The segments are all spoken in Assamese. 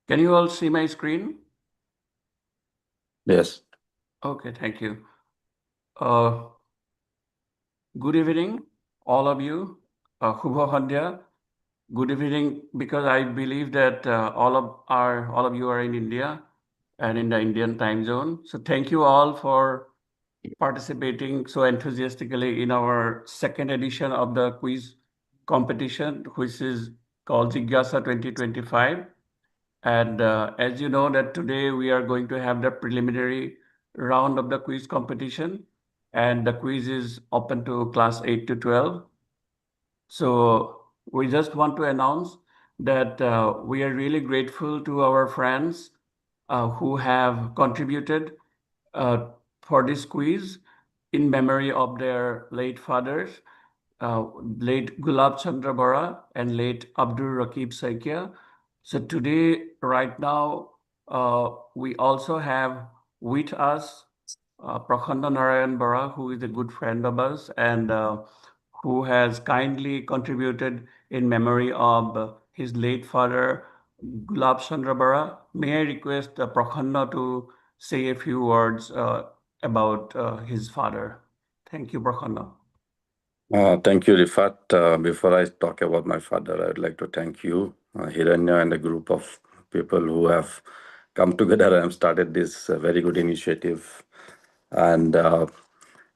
Can you all see my screen? Yes. Okay, thank you. Uh, Good evening, all of you. Shubha Sandhya. Good evening, because I believe that all of you are in India and in the Indian time zone. So thank you all for participating so enthusiastically in our second edition of the quiz competition, which is called Jigyasa 2025. And as you know that today we are going to have the preliminary round of the quiz competition, and the quiz is open to class 8 to 12. So we just want to announce that we are really grateful to our friends who have contributed uh, for this quiz in memory of their late fathers, late Gulab Chandra Bora and late Abdul Rakib Saikia. So today, right now, we also have with us Prakhanda Narayan Bora, who is a good friend of us and who has kindly contributed in memory of his late father, Gulab Chandra Bora. May I request Prakhanda to say a few words about his father? Thank you, Prakhanda. Thank you, Rifat. Before I talk about my father, I would like to thank you, Hiranya, and a group of people who have come together and started this very good initiative. And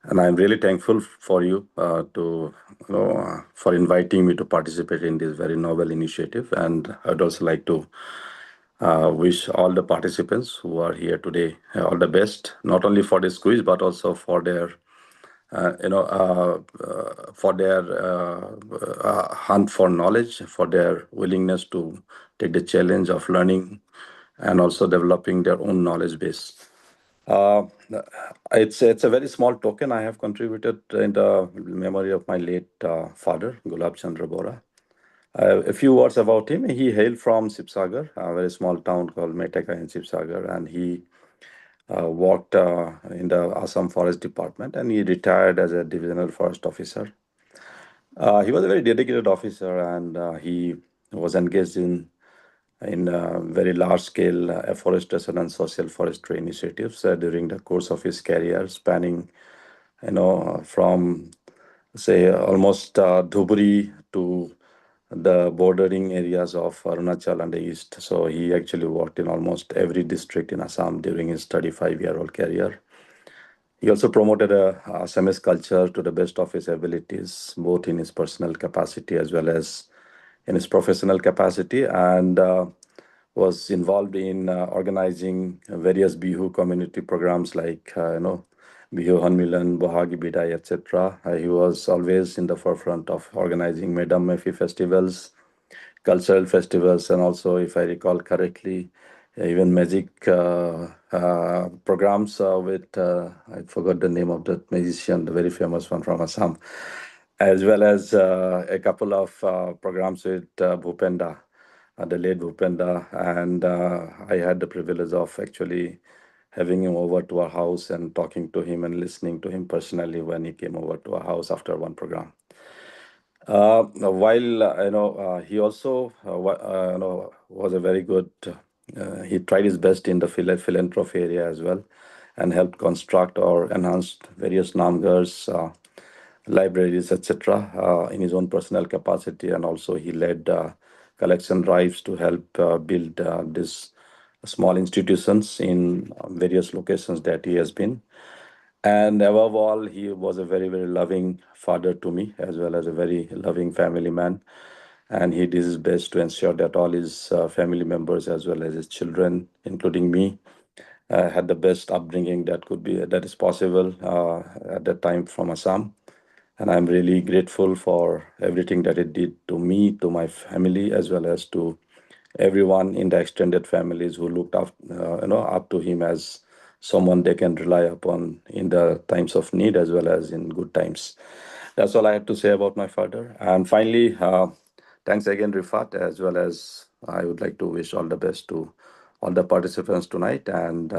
and I'm really thankful for you for inviting me to participate in this very novel initiative. And I'd also like to wish all the participants who are here today all the best, not only for this quiz but also for their hunt for knowledge, for their willingness to take the challenge of learning and also developing their own knowledge base. Uh, it's a very small token I have contributed in the memory of my late father, Gulab Chandra Bora. A few words about him. He hailed from Sibsagar, a very small town called Metaka in Sibsagar, and he worked in the Assam Forest Department, and he retired as a divisional forest officer. He was a very dedicated officer, and he was engaged in very large scale afforestation and social forestry initiatives during the course of his career, spanning from say almost Dhubri to the bordering areas of Arunachal and the east. So he actually worked in almost every district in Assam during his 35-year-old career. He also promoted a Assamese culture to the best of his abilities, both in his personal capacity as well as in his professional capacity, and was involved in organizing various Bihu community programs like, Bihu Hanmilan, Bohagi Bidai, etc. He was always in the forefront of organizing Madam Mefi festivals, cultural festivals, and also, if I recall correctly, even magic programs with, I forgot the name of that magician, the very famous one from Assam, as well as a couple of programs with Bhupenda, the late Bhupenda. And I had the privilege of actually having him over to our house and talking to him and listening to him personally when he came over to our house after one program. While he also was a very good. He tried his best in the philanthropy area as well, and helped construct or enhanced various Namgars, libraries, etc. In his own personal capacity, and also he led collection drives to help build these small institutions in various locations that he has been. And above all, he was a very, very loving father to me, as well as a very loving family man. And he did his best to ensure that all his family members, as well as his children, including me, had the best upbringing that is possible at that time from Assam. And I'm really grateful for everything that it did to me, to my family, as well as to everyone in the extended families who looked up to him as someone they can rely upon in the times of need as well as in good times. That's all I have to say about my father. And finally, thanks again, Rifat, as well as I would like to wish all the best to all the participants tonight, and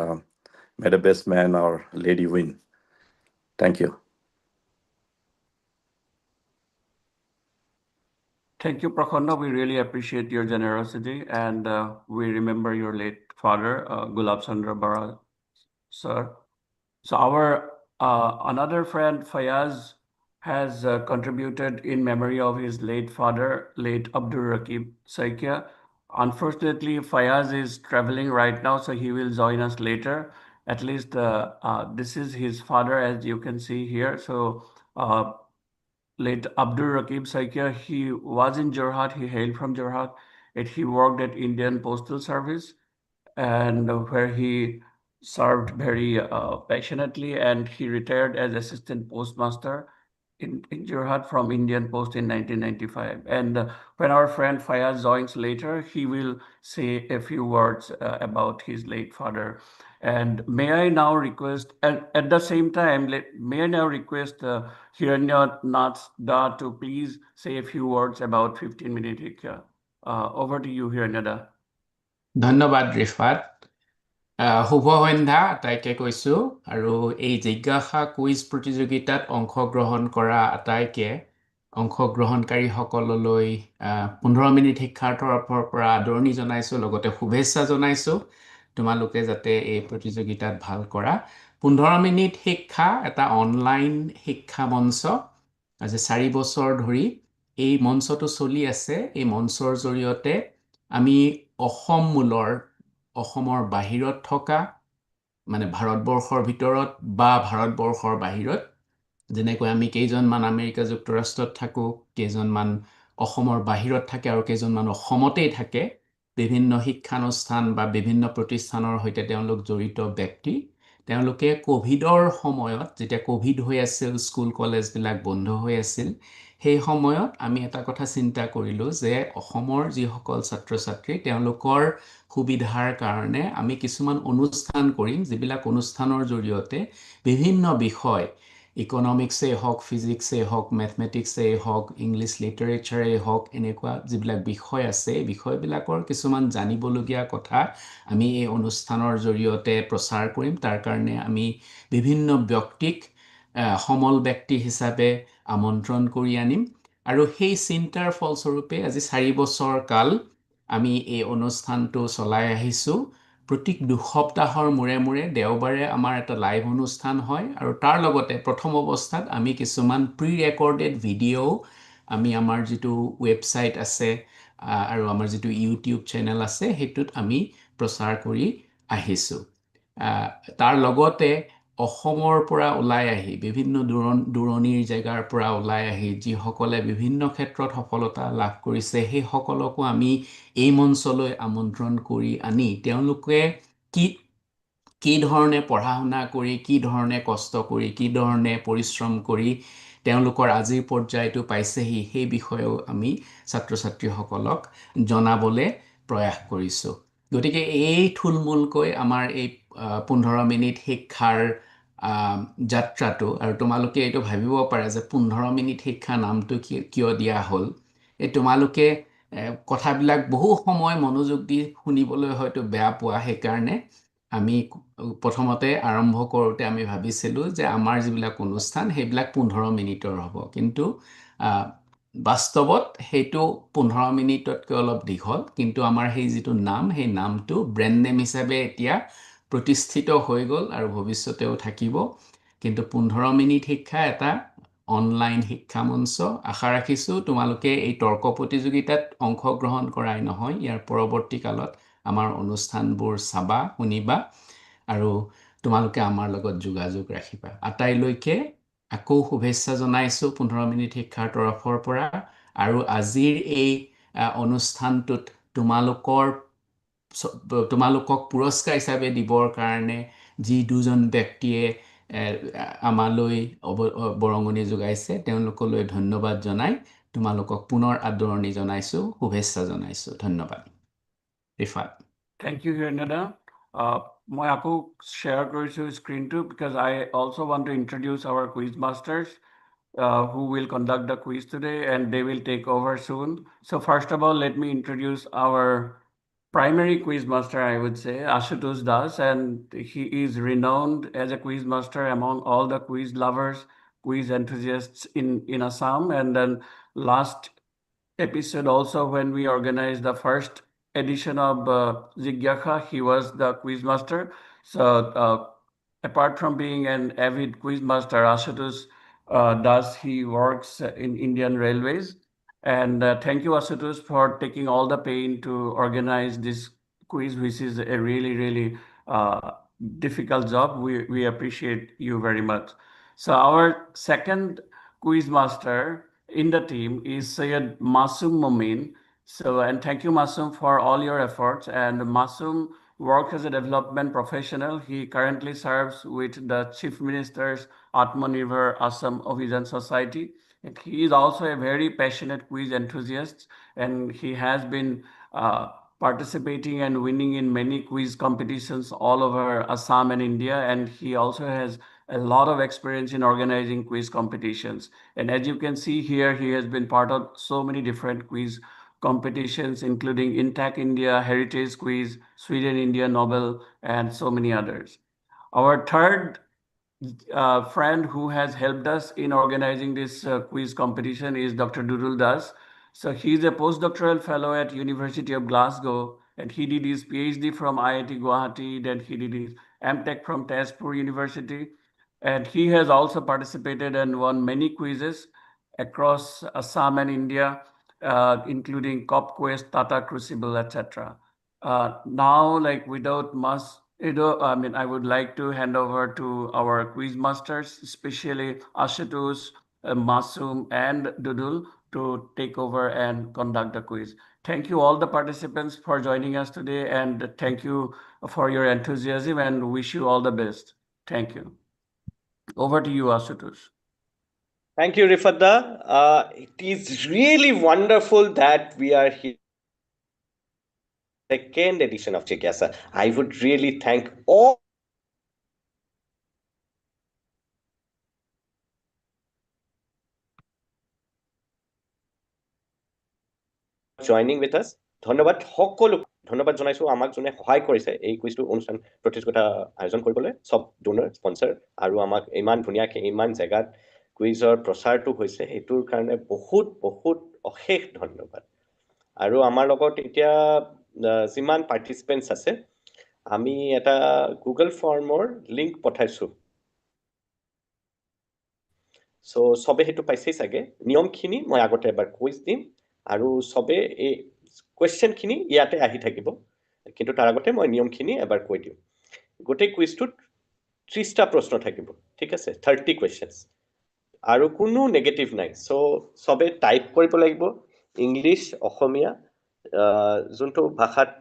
may the best man or lady win. Thank you. Thank you, Prakhanda. We really appreciate your generosity, and we remember your late father, Gulab Chandra Bara, sir. So our another friend Fayaz has contributed in memory of his late father, late Abdur Rakib Saikia. Unfortunately, Fayaz is traveling right now, so he will join us later. At least this is his father, as you can see here. So uh, late Abdur Rakib Saikia, he was in Jorhat. He hailed from Jorhat, and he worked at Indian Postal Service, and where he served very passionately, and he retired as assistant postmaster in Jorhat from Indian Post in 1995. And when our friend Fayaz joins later, he will say a few words about his late father. And may I now request, and at the same time, may I now request Hiranya Nath Da to please say a few words about 15 Minute Xikhya. Over to you, Hiranya. ধন্যবাদ ৰিফাত শুভ সন্ধ্যা আটাইকে কৈছোঁ আৰু এই জিজ্ঞাসা কুইজ প্ৰতিযোগিতাত অংশগ্ৰহণ কৰা আটাইকে অংশগ্ৰহণকাৰীসকললৈ 15 মিনিট শিক্ষাৰ তৰফৰ পৰা আদৰণি জনাইছোঁ, লগতে শুভেচ্ছা জনাইছোঁ তোমালোকে যাতে এই প্ৰতিযোগিতাত ভাল কৰা। 15 মিনিট শিক্ষা এটা অনলাইন শিক্ষা মঞ্চ। আজি 4 বছৰ ধৰি এই মঞ্চটো চলি আছে। এই মঞ্চৰ জৰিয়তে আমি অসম মূলৰ অসমৰ বাহিৰত থকা মানে ভাৰতবৰ্ষৰ ভিতৰত বা ভাৰতবৰ্ষৰ বাহিৰত, যেনেকৈ আমি কেইজনমান আমেৰিকা যুক্তৰাষ্ট্ৰত থাকোঁ, কেইজনমান অসমৰ বাহিৰত থাকে আৰু কেইজনমান অসমতেই থাকে, বিভিন্ন শিক্ষানুষ্ঠান বা বিভিন্ন প্ৰতিষ্ঠানৰ সৈতে তেওঁলোক জড়িত ব্যক্তি। তেওঁলোকে কোভিডৰ সময়ত, যেতিয়া কোভিড হৈ আছিল, স্কুল কলেজবিলাক বন্ধ হৈ আছিল, সেই সময়ত আমি এটা কথা চিন্তা কৰিলোঁ যে অসমৰ যিসকল ছাত্ৰ ছাত্ৰী তেওঁলোকৰ সুবিধাৰ কাৰণে আমি কিছুমান অনুষ্ঠান কৰিম, যিবিলাক অনুষ্ঠানৰ জৰিয়তে বিভিন্ন বিষয়, ইকনমিক্সেই হওক, ফিজিক্সেই হওক, মেথমেটিক্সেই হওক, ইংলিছ লিটাৰেচাৰেই হওক, এনেকুৱা যিবিলাক বিষয় আছে, এই বিষয়বিলাকৰ কিছুমান জানিবলগীয়া কথা আমি এই অনুষ্ঠানৰ জৰিয়তে প্ৰচাৰ কৰিম। তাৰ কাৰণে আমি বিভিন্ন ব্যক্তিক সমল ব্যক্তি হিচাপে আমন্ত্ৰণ কৰি আনিম আৰু সেই চিন্তাৰ ফলস্বৰূপে আজি 4 বছৰ কাল আমি এই অনুষ্ঠানটো চলাই আহিছোঁ। প্ৰতি 2 সপ্তাহৰ মূৰে মূৰে দেওবাৰে আমাৰ এটা লাইভ অনুষ্ঠান হয় আৰু তাৰ লগতে প্ৰথম অৱস্থাত আমি কিছুমান প্ৰি ৰেকৰ্ডেড ভিডিঅ' আমি আমাৰ যিটো ৱেবছাইট আছে আৰু আমাৰ যিটো ইউটিউব চেনেল আছে সেইটোত আমি প্ৰচাৰ কৰি আহিছোঁ। তাৰ লগতে অসমৰ পৰা ওলাই আহি, বিভিন্ন দূৰণিৰ জেগাৰ পৰা ওলাই আহি যিসকলে বিভিন্ন ক্ষেত্ৰত সফলতা লাভ কৰিছে, সেইসকলকো আমি এই মঞ্চলৈ আমন্ত্ৰণ কৰি আনি তেওঁলোকে কি ধৰণে পঢ়া শুনা কৰি, কি ধৰণে কষ্ট কৰি, কি ধৰণে পৰিশ্ৰম কৰি তেওঁলোকৰ আজিৰ পৰ্যায়টো পাইছেহি, সেই বিষয়েও আমি ছাত্ৰ ছাত্ৰীসকলক জনাবলৈ প্ৰয়াস কৰিছোঁ। গতিকে এই থুলমূলকৈ আমাৰ এই 15 মিনিট শিক্ষাৰ যাত্ৰাটো, আৰু তোমালোকে এইটো ভাবিব পাৰে যে 15 মিনিট শিক্ষা নামটো কিয় দিয়া হ'ল। এই তোমালোকে কথাবিলাক বহু সময় মনোযোগ দি শুনিবলৈ হয়তো বেয়া পোৱা, সেইকাৰণে আমি প্ৰথমতে আৰম্ভ কৰোঁতে আমি ভাবিছিলোঁ যে আমাৰ যিবিলাক অনুষ্ঠান সেইবিলাক 15 মিনিটৰ হ'ব, কিন্তু বাস্তৱত সেইটো 15 মিনিটতকৈ অলপ দীঘল। কিন্তু আমাৰ সেই যিটো নাম, সেই নামটো ব্ৰেণ্ড নেম হিচাপে এতিয়া প্ৰতিষ্ঠিত হৈ গ'ল আৰু ভৱিষ্যতেও থাকিব। কিন্তু 15 মিনিট শিক্ষা এটা অনলাইন শিক্ষা মঞ্চ। আশা ৰাখিছোঁ তোমালোকে এই তৰ্ক প্ৰতিযোগিতাত অংশগ্ৰহণ কৰাই নহয়, ইয়াৰ পৰৱৰ্তী কালত আমাৰ অনুষ্ঠানবোৰ চাবা, শুনিবা আৰু তোমালোকে আমাৰ লগত যোগাযোগ ৰাখিবা। আটাইলৈকে আকৌ শুভেচ্ছা জনাইছোঁ 15 মিনিট শিক্ষাৰ তৰফৰ পৰা। আৰু আজিৰ এই অনুষ্ঠানটোত তোমালোকক পুৰস্কাৰ হিচাপে দিবৰ কাৰণে যি দুজন ব্যক্তিয়ে আমালৈ বৰঙণি যোগাইছে, তেওঁলোকলৈ ধন্যবাদ জনাই তোমালোকক পুনৰ আদৰণি জনাইছোঁ, শুভেচ্ছা জনাইছোঁ। ধন্যবাদ। ৰিফাত। Thank you, Hiranyada. মই আকৌ শ্বেয়াৰ কৰিছোঁ স্ক্ৰীনটো because I also want to introduce our quiz masters who will conduct the quiz today, and they will take over soon. So first of all, let me introduce our primary quiz master, I would say, Ashutosh Das, and he is renowned as a quiz master among all the quiz lovers, quiz enthusiasts in Assam. And then last episode also when we organized the first edition of Jigyasa. He was the quiz master. So apart from being an avid quiz master, Ashutosh he works in Indian Railways. And thank you, Ashutosh, for taking all the pain to organize this quiz, which is a really, really difficult job. We appreciate you very much. So our second quiz master in the team is Syed Masum Momin. So, and thank you, Masum, for all your efforts. And Masum works as a development professional. He currently serves with the Chief Minister's Atmanirbhar Assam Abhijan Society. And he is also a very passionate quiz enthusiast, and he has been participating and winning in many quiz competitions all over Assam and India. And he also has a lot of experience in organizing quiz competitions. And as you can see here, he has been part of so many different quiz competitions, including Intac India, Heritage Quiz, Sweden India Nobel, and so many others. Our third friend who has helped us in organizing this quiz competition is Dr. Dudul Das. So he's a postdoctoral fellow at University of Glasgow, and he did his PhD from IIT Guwahati, then he did his MTech from Tezpur University, and he has also participated and won many quizzes across Assam and India, including CopQuest, Tata Crucible, etc. Now, like without much I mean, I would like to hand over to our quiz masters, especially Ashutosh, Masum, and Dudul, to take over and conduct the quiz. Thank you all the participants for joining us today, and thank you for your enthusiasm, and wish you all the best. Thank you. Over to you, Ashutosh. Thank you, Rifata. It is really wonderful that we are here second edition of Jigyasa. I would really thank all joining with us. ধন্যবাদ সকলো ধন্যবাদ জনাইছো আমাক জনে সহায় কৰিছে এই কুইজটো অনুষ্ঠান প্ৰতিযোগিতা আয়োজন কৰিবলৈ সব ডোনাৰ স্পন্সৰ আৰু আমাক ইমান ধুনীয়াকৈ ইমান জেগাত কুইজৰ প্ৰচাৰটো হৈছে এইটোৰ কাৰণে বহুত বহুত অশেষ ধন্যবাদ আৰু আমাৰ লগত এতিয়া যিমান পাৰ্টিচিপেণ্টছ আছে আমি এটা গুগল ফৰ্মৰ লিংক পঠাইছো সো সবে হেতু পাইছেই চাগে নিয়মখিনি মই আগতে এবাৰ কুইজ দিম আৰু সবে এই কোৱেশ্চনখিনি ইয়াতে আহি থাকিব কিন্তু তাৰ আগতে মই নিয়মখিনি এবাৰ কৈ দিম গোটেই কুইজটোত 30টা প্ৰশ্ন থাকিব ঠিক আছে 30 কোৱেশ্চনছ আৰু কোনো নেগেটিভ নাই সো সবে টাইপ কৰিব লাগিব ইংলিছ অসমীয়া যোনটো ভাষাত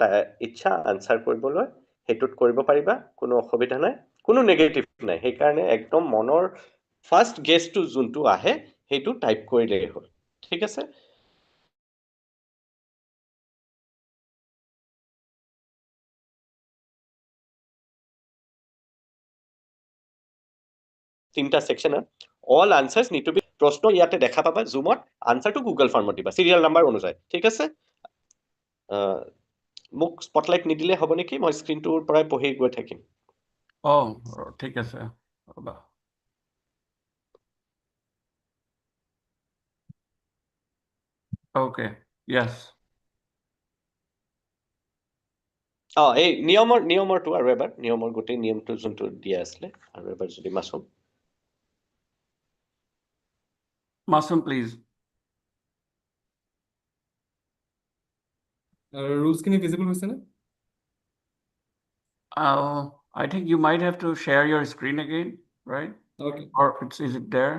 ইচ্ছা আনসাৰ কৰিবলৈ হেতুত কৰিব পাৰিবা কোনো অসুবিধা নাই কোনো নেগেটিভ নাই সেই কাৰণে একদম মনৰ ফাৰ্স্ট গেছটো যোনটো আহে হেতু টাইপ কৰিলেই হ'ল ঠিক আছে তিনটা section all answers need to be প্রশ্ন ইয়াতে দেখা পাবা জুমত আনসারটো গুগল ফর্মত দিবা সিরিয়াল নাম্বার অনুযায়ী ঠিক আছে মোক স্পটলাইট নিদিলে হ'ব নেকি মই স্ক্ৰিনটোৰ পৰাই পঢ়ি গৈ থাকিম ঠিক আছে Okay, yes. এই নিয়মৰটো আৰু এবাৰ নিয়মৰ গোটেই নিয়মটো যোনটো দিয়া আছিলে আৰু এবাৰ যদি Masum, please. Rules can be visible হৈছে না? I think you might have to share your screen again, right? Okay. Or is it there?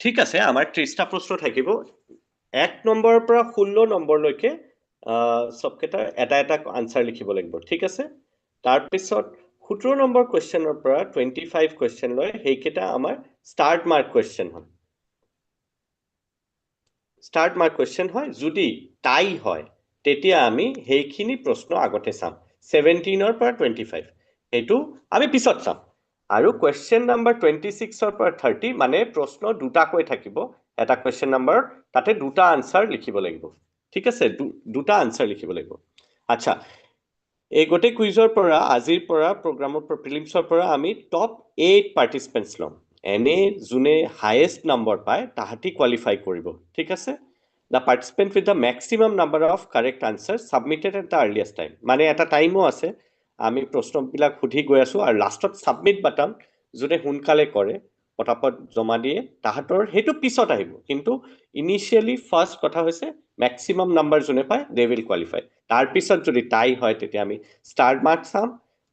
ঠিক আছে আমাৰ 30টা প্ৰশ্ন থাকিব 1 নম্বৰৰ পৰা 16 নম্বৰলৈকে সবকেটা এটা এটা আনসাৰ লিখিব লাগিব ঠিক আছে তাৰ পিছত 17 নম্বৰ কোৱেশ্চনৰ পৰা 25 কোৱেশ্চন লৈ হেইকেটা আমাৰ স্টাৰ্ট মাৰ্ক কোৱেশ্চন হয় স্টাৰ্ট মাৰ্ক কোৱেশ্চন হয় যদি টাই হয় তেতিয়া আমি হেইখিনি প্ৰশ্ন আগতে চাম 17 ৰ পৰা 25 হেতু আমি পিছত চাম আৰু কোৱেশ্চন নাম্বাৰ 26 ৰ পৰা 30 মানে প্ৰশ্ন দুটাকৈ থাকিব এটা কুৱেশ্যন নম্বৰ তাতে দুটা আনসাৰ লিখিব লাগিব ঠিক আছে দুটা আনসাৰ লিখিব লাগিব আচ্ছা এই গোটেই কুইজৰ পৰা আজিৰ পৰা প্ৰগ্ৰামৰ প্ৰিলিমছৰ পৰা আমি টপ 8 পাৰ্টিচিপেণ্টছ লম এনে যোনে হাইয়েষ্ট নম্বৰ পায় তাহাঁতি কোৱালিফাই কৰিব ঠিক আছে the participant with the maximum number of correct answers submitted at the earliest time মানে এটা টাইমো আছে আমি প্ৰশ্নবিলাক সুধি গৈ আছো আৰু লাষ্টত সাবমিট বাটন যোনে সোনকালে কৰে পটাপট জমা দিয়ে তাহাঁতৰ হেতু পিছত আহিব কিন্তু ইনিশিয়ালি ফাৰ্স্ট কথা হৈছে ম্যাক্সিমাম নাম্বাৰ যোনে পায় দে উইল কোৱালিফাই তাৰ পিছত যদি টাই হয় তেতিয়া আমি ষ্টাৰ মাৰ্ক চাম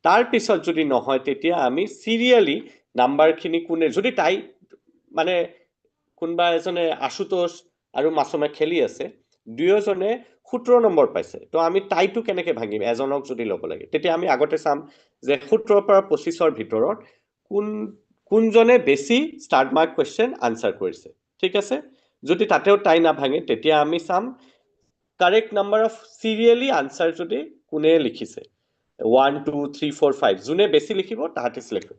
তাৰ পিছত যদি নহয় তেতিয়া আমি সিৰিয়ালি নাম্বাৰখিনি কোনে যদি টাই মানে কোনবা এজনে আশুতোষ আৰু মাছমে খেলি আছে দুয়োজনে 17 নম্বৰ পাইছে তো আমি টাইটো কেনেকৈ ভাঙিম এজনক যদি ল'ব লাগে তেতিয়া আমি আগতে চাম যে 17 পৰা 25 ৰ ভিতৰত কোনজনে বেছি ষ্টাৰ্ট মাৰ্ক কোৱেশ্চন আনসাৰ কৰিছে ঠিক আছে যদি তাতেও টাই না ভাঙে তেতিয়া আমি চাম কাৰেক্ট নাম্বাৰ অফ সিৰিয়ালি আনসাৰ যদি কোনে লিখিছে 1 2 3 4 5 যোনে বেছি লিখিব তাহাঁতে সিলেক্ট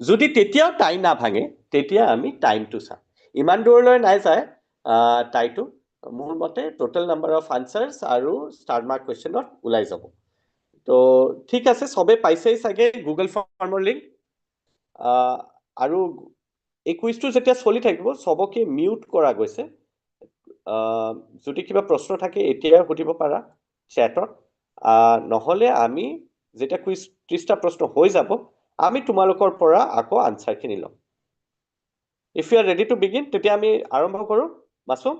যদি তেতিয়াও টাই না ভাঙে তেতিয়া আমি টাইমটো চাম ইমান দূৰলৈ নাই যায় টাইটো মোৰ মতে টোটাল নাম্বাৰ অফ আনসাৰ্স আৰু ষ্টাৰ মাৰ্ক কোৱেশ্চনত ওলাই যাব তো ঠিক আছে সবে পাইছেই চাগে গুগল ফৰ্মৰ লিংক আৰু এই কুইজটো যেতিয়া চলি থাকিব সবকে মিউট কৰা গৈছে যদি কিবা প্ৰশ্ন থাকে এতিয়া সুধিব পাৰা চ্যাটত নহলে আমি যেতিয়া কুইজ 30টা প্ৰশ্ন হৈ যাব আমি তোমালোকৰ পৰা আকৌ আনসাৰখিনি ল'ম if you are ready to begin তেতিয়া আমি আৰম্ভ কৰো মাসুম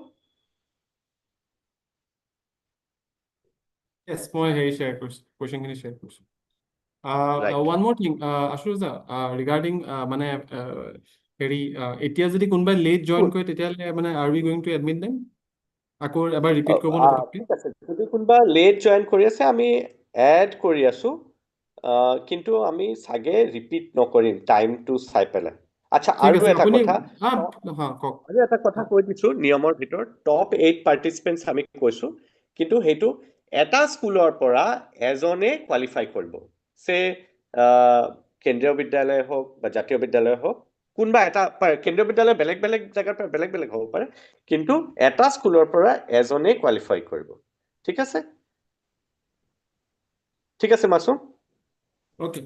Yes, মই হেৰি শ্বেয়াৰ কৰিছোঁ কুৱেশ্যনখিনি শ্বেয়াৰ কৰিছোঁ Right. one more thing আশুজা regarding মানে হেৰি এতিয়া যদি কোনোবাই লেট জইন কৰে তেতিয়াহ'লে মানে are we going to admit them আকৌ এবাৰ ৰিপিট কৰিব নে পটককৈ ঠিক আছে যদি কোনোবা লেট জয়েন কৰি আছে আমি এড কৰি আছো কিন্তু আমি সাগে ৰিপিট নকৰিম টাইমটো চাই পেলাই আচ্ছা ঠিক আৰু আছে এটা আপুনি কথা কওক আৰু এটা কথা কৈ দিছো নিয়মৰ ভিতৰত টপ 8 পাৰ্টিচিপেণ্টছ আমি কৈছো কিন্তু হেতু এটা স্কুলৰ পৰা এজনে কোৱালিফাই কৰিব সে কেন্দ্ৰীয় বিদ্যালয় হোক বা জাতীয় বিদ্যালয় হোক কোনবা এটা কেন্দ্ৰীয় বিদ্যালয় বেলেগ বেলেগ জায়গাৰ পৰা বেলেগ বেলেগ হ'ব পাৰে কিন্তু এটা স্কুলৰ পৰা এজনে কোৱালিফাই কৰিব ঠিক আছে Masum okay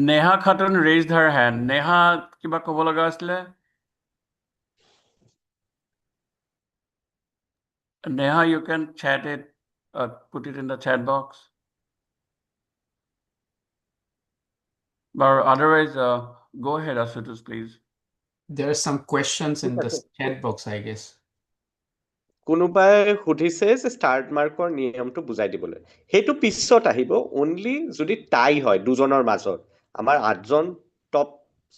Neha Khatun raised her hand. Neha, kiba kobo laga asile? Neha, you can chat it, put it in the chat box. But otherwise, go ahead, Asutosh, please. There are some questions in ঠিক the আছে chat box, I guess. কোনোবাই সুধিছে যে ষ্টাৰ্ট মাৰ্কৰ নিয়মটো বুজাই দিবলৈ হেতু পিছত আহিব অনলি যদি টাই হয় দুজনৰ মাজত আমাৰ 8জন টপ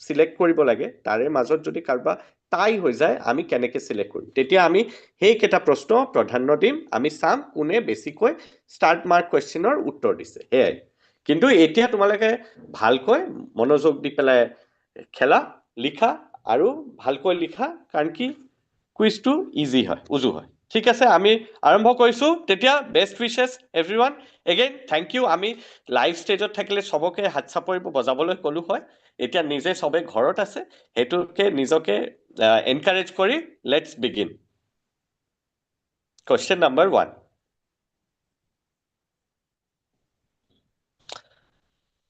সিলেক্ট কৰিব লাগে তাৰে মাজত যদি কাৰবা টাই হৈ যায় আমি কেনেকৈ সিলেক্ট কৰিম তেতিয়া আমি হেই কেটা প্ৰশ্ন প্ৰাধান্য দিম আমি চাম কোনে বেছিকৈ ষ্টাৰ্ট মাৰ্ক কোৱেশ্চনৰ উত্তৰ দিছে হেই কিন্তু এতিয়া তোমালোকে ভালকৈ মনোযোগ দি পেলাই খেলা লিখা আৰু ভালকৈ লিখা কাৰণ কি কুইজটো ইজি হয় উজু হয় ঠিক আছে আমি আৰম্ভ কৰিছো তেতিয়া best wishes everyone again thank you আমি লাইভ ষ্টেজত থাকিলে সবকে হাত চাপৰিব বজাবলৈ কলো হয় এতিয়া নিজে সবে ঘৰত আছে হেতুকে নিজকে এনকাৰেজ কৰি let's begin question number 1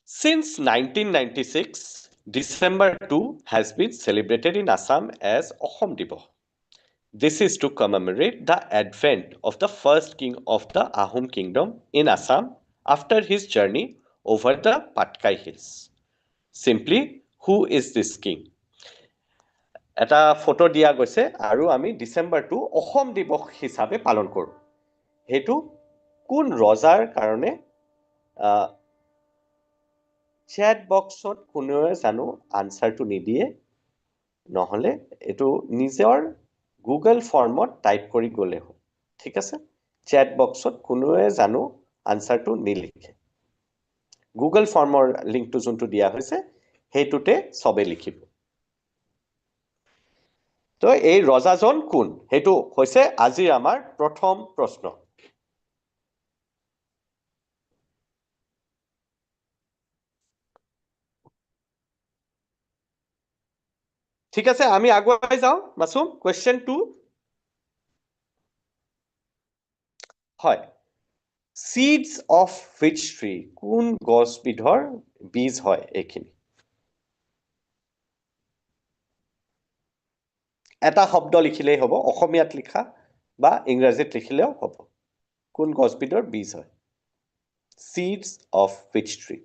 Since 1996 December 2 has been celebrated in Assam as Ahom Diboh. This is to commemorate the advent of the first king of the Ahom kingdom in Assam after his journey over the Patkai Hills. Simply, who is this king? এটা ফটো দিয়া গৈছে আৰু আমি ডিসেম্বৰটো অসম দিৱস হিচাপে পালন কৰোঁ হেতু কোন ৰজাৰ কাৰণে চ্যাট বক্সত কোনোৱে জানো আনসাৰটো নিদিয়ে নহলে এটো নিজৰ গুগল ফৰ্মত টাইপ কৰি গলে হয় ঠিক আছে চ্যাট বক্সত কোনোৱে জানো আনসাৰটো নিলিখে গুগল ফৰ্মৰ লিংকটো যোনটো দিয়া হৈছে হেতুতে সবে লিখিব তো এই ৰজাজন কোন হেতু হৈছে আজি আমাৰ প্ৰথম প্ৰশ্ন ঠিক আছে আমি আগুৱাই যাওঁ মাসুম কোয়েশ্চন 2 হয় seeds of which tree কোন গছবিধৰ বীজ হয় এইখিনি এটা শব্দ লিখিলেই হ'ব অসমীয়াত লিখা বা ইংৰাজীত লিখিলেও হ'ব কোন গছবিধৰ বীজ হয় seeds of which tree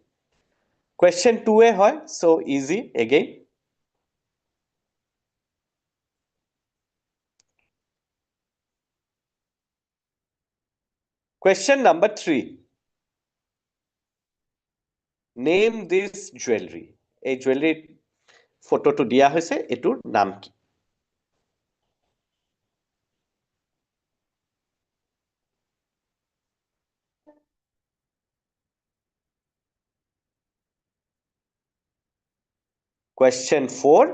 question 2 এ হয় so easy again question number 3 name this jewelry এই jewelry ফটোটো দিয়া হৈছে এটোৰ নাম কি question 4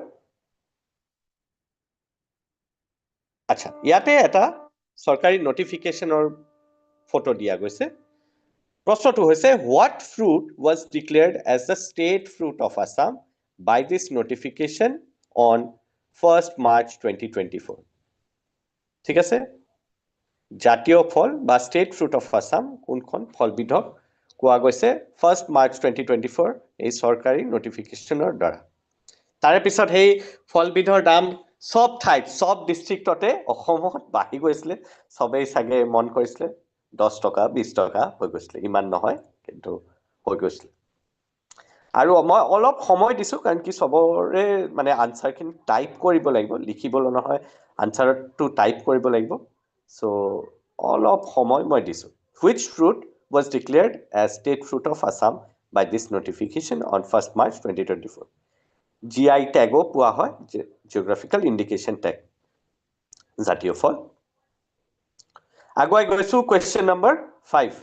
আচ্ছা ইয়াতে এটা সৰকাৰি নোটিফিকেশনৰ ফটো দিয়া গৈছে প্ৰশ্নটো হৈছে what fruit was declared as the state fruit of Assam by this notification on 1st March 2024 ঠিক আছে জাতীয় ফল বা স্টেট ফ্ৰুট অফ আসাম কোনখন ফলবিধক কোৱা গৈছে 1st March 2024 এই সৰকাৰি নোটিফিকেশনৰ দ্বাৰা তাৰে পিছত সেই ফলবিধৰ দাম সব ঠাইত সব ডিস্ট্ৰিক্টতে অসমত বাঢ়ি গৈছিল সবেই সাগে মন কৰিছিল 10 টকা 20 টকা হৈ গৈছিল ইমান নহয় কিন্তু হৈ গৈছিল আৰু মই অলপ সময় দিছো কাৰণ কি সবৰে মানে আনসাৰ খিনি টাইপ কৰিব লাগিব লিখিবলৈ নহয় আনসাৰটো টাইপ কৰিব লাগিব সো অলপ সময় মই দিছো which fruit was declared as state fruit of Assam by this notification on 1st March 2024 GI tag পোৱা হয় geographical indication tag জাতীয় ফল আগুৱাই গৈছো question number 5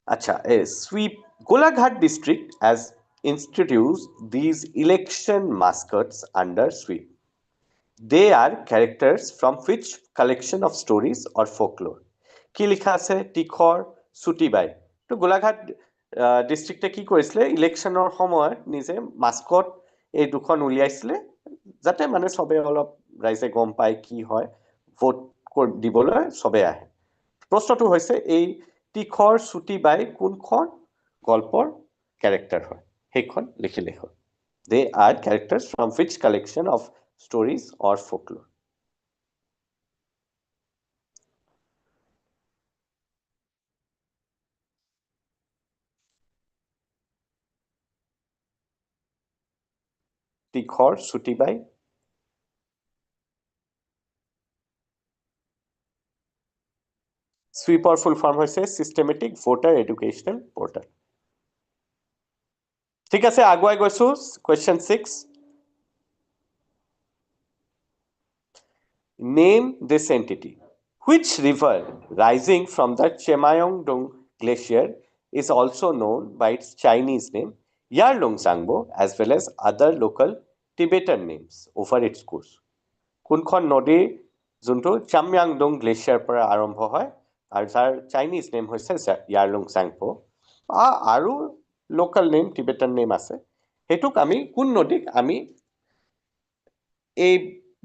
আচ্ছা sweep Golaghat district has introduced these election mascots under sweep they are characters from which collection of stories or folklore কি লিখা আছে টিখৰ সুটিবাই তো গোলাঘাট ডিস্ট্ৰিক্টে কি কৰিছিল ইলেকশনৰ সময়ত নিজে মাস্কট এই দুখন উলিয়াইছিল যাতে মানে সবে অলপ ৰাইজে গম পায় কি হয় ভোট দিবলৈ সবে আহে প্ৰশ্নটো হৈছে এই টিখৰ সুটিবাই কোনখন গল্পৰ ক্যাৰেক্টাৰ হয় সেইখন লিখিলে হয় they are characters from which collection of stories or folklore টিখৰ সুটিবাই sweep or full form হৈছে systematic voter educational portal ঠিক আছে আগুৱাই গৈছো question 6 name this entity which river rising from the Chemayongdong glacier is also known by its Chinese name Yarlungsangbo as well as other local Tibetan names over its course কোনখন নদী যোনটো চাময়াংডং গ্লেচিয়াৰ পৰা আৰম্ভ হয় আৰু যাৰ চাইনিজ নেম হৈছে ইয়াৰলুংচাংপো আৰু লোকাল নেম টিবেটান নেম আছে হেতুক আমি কোন নদীক আমি এই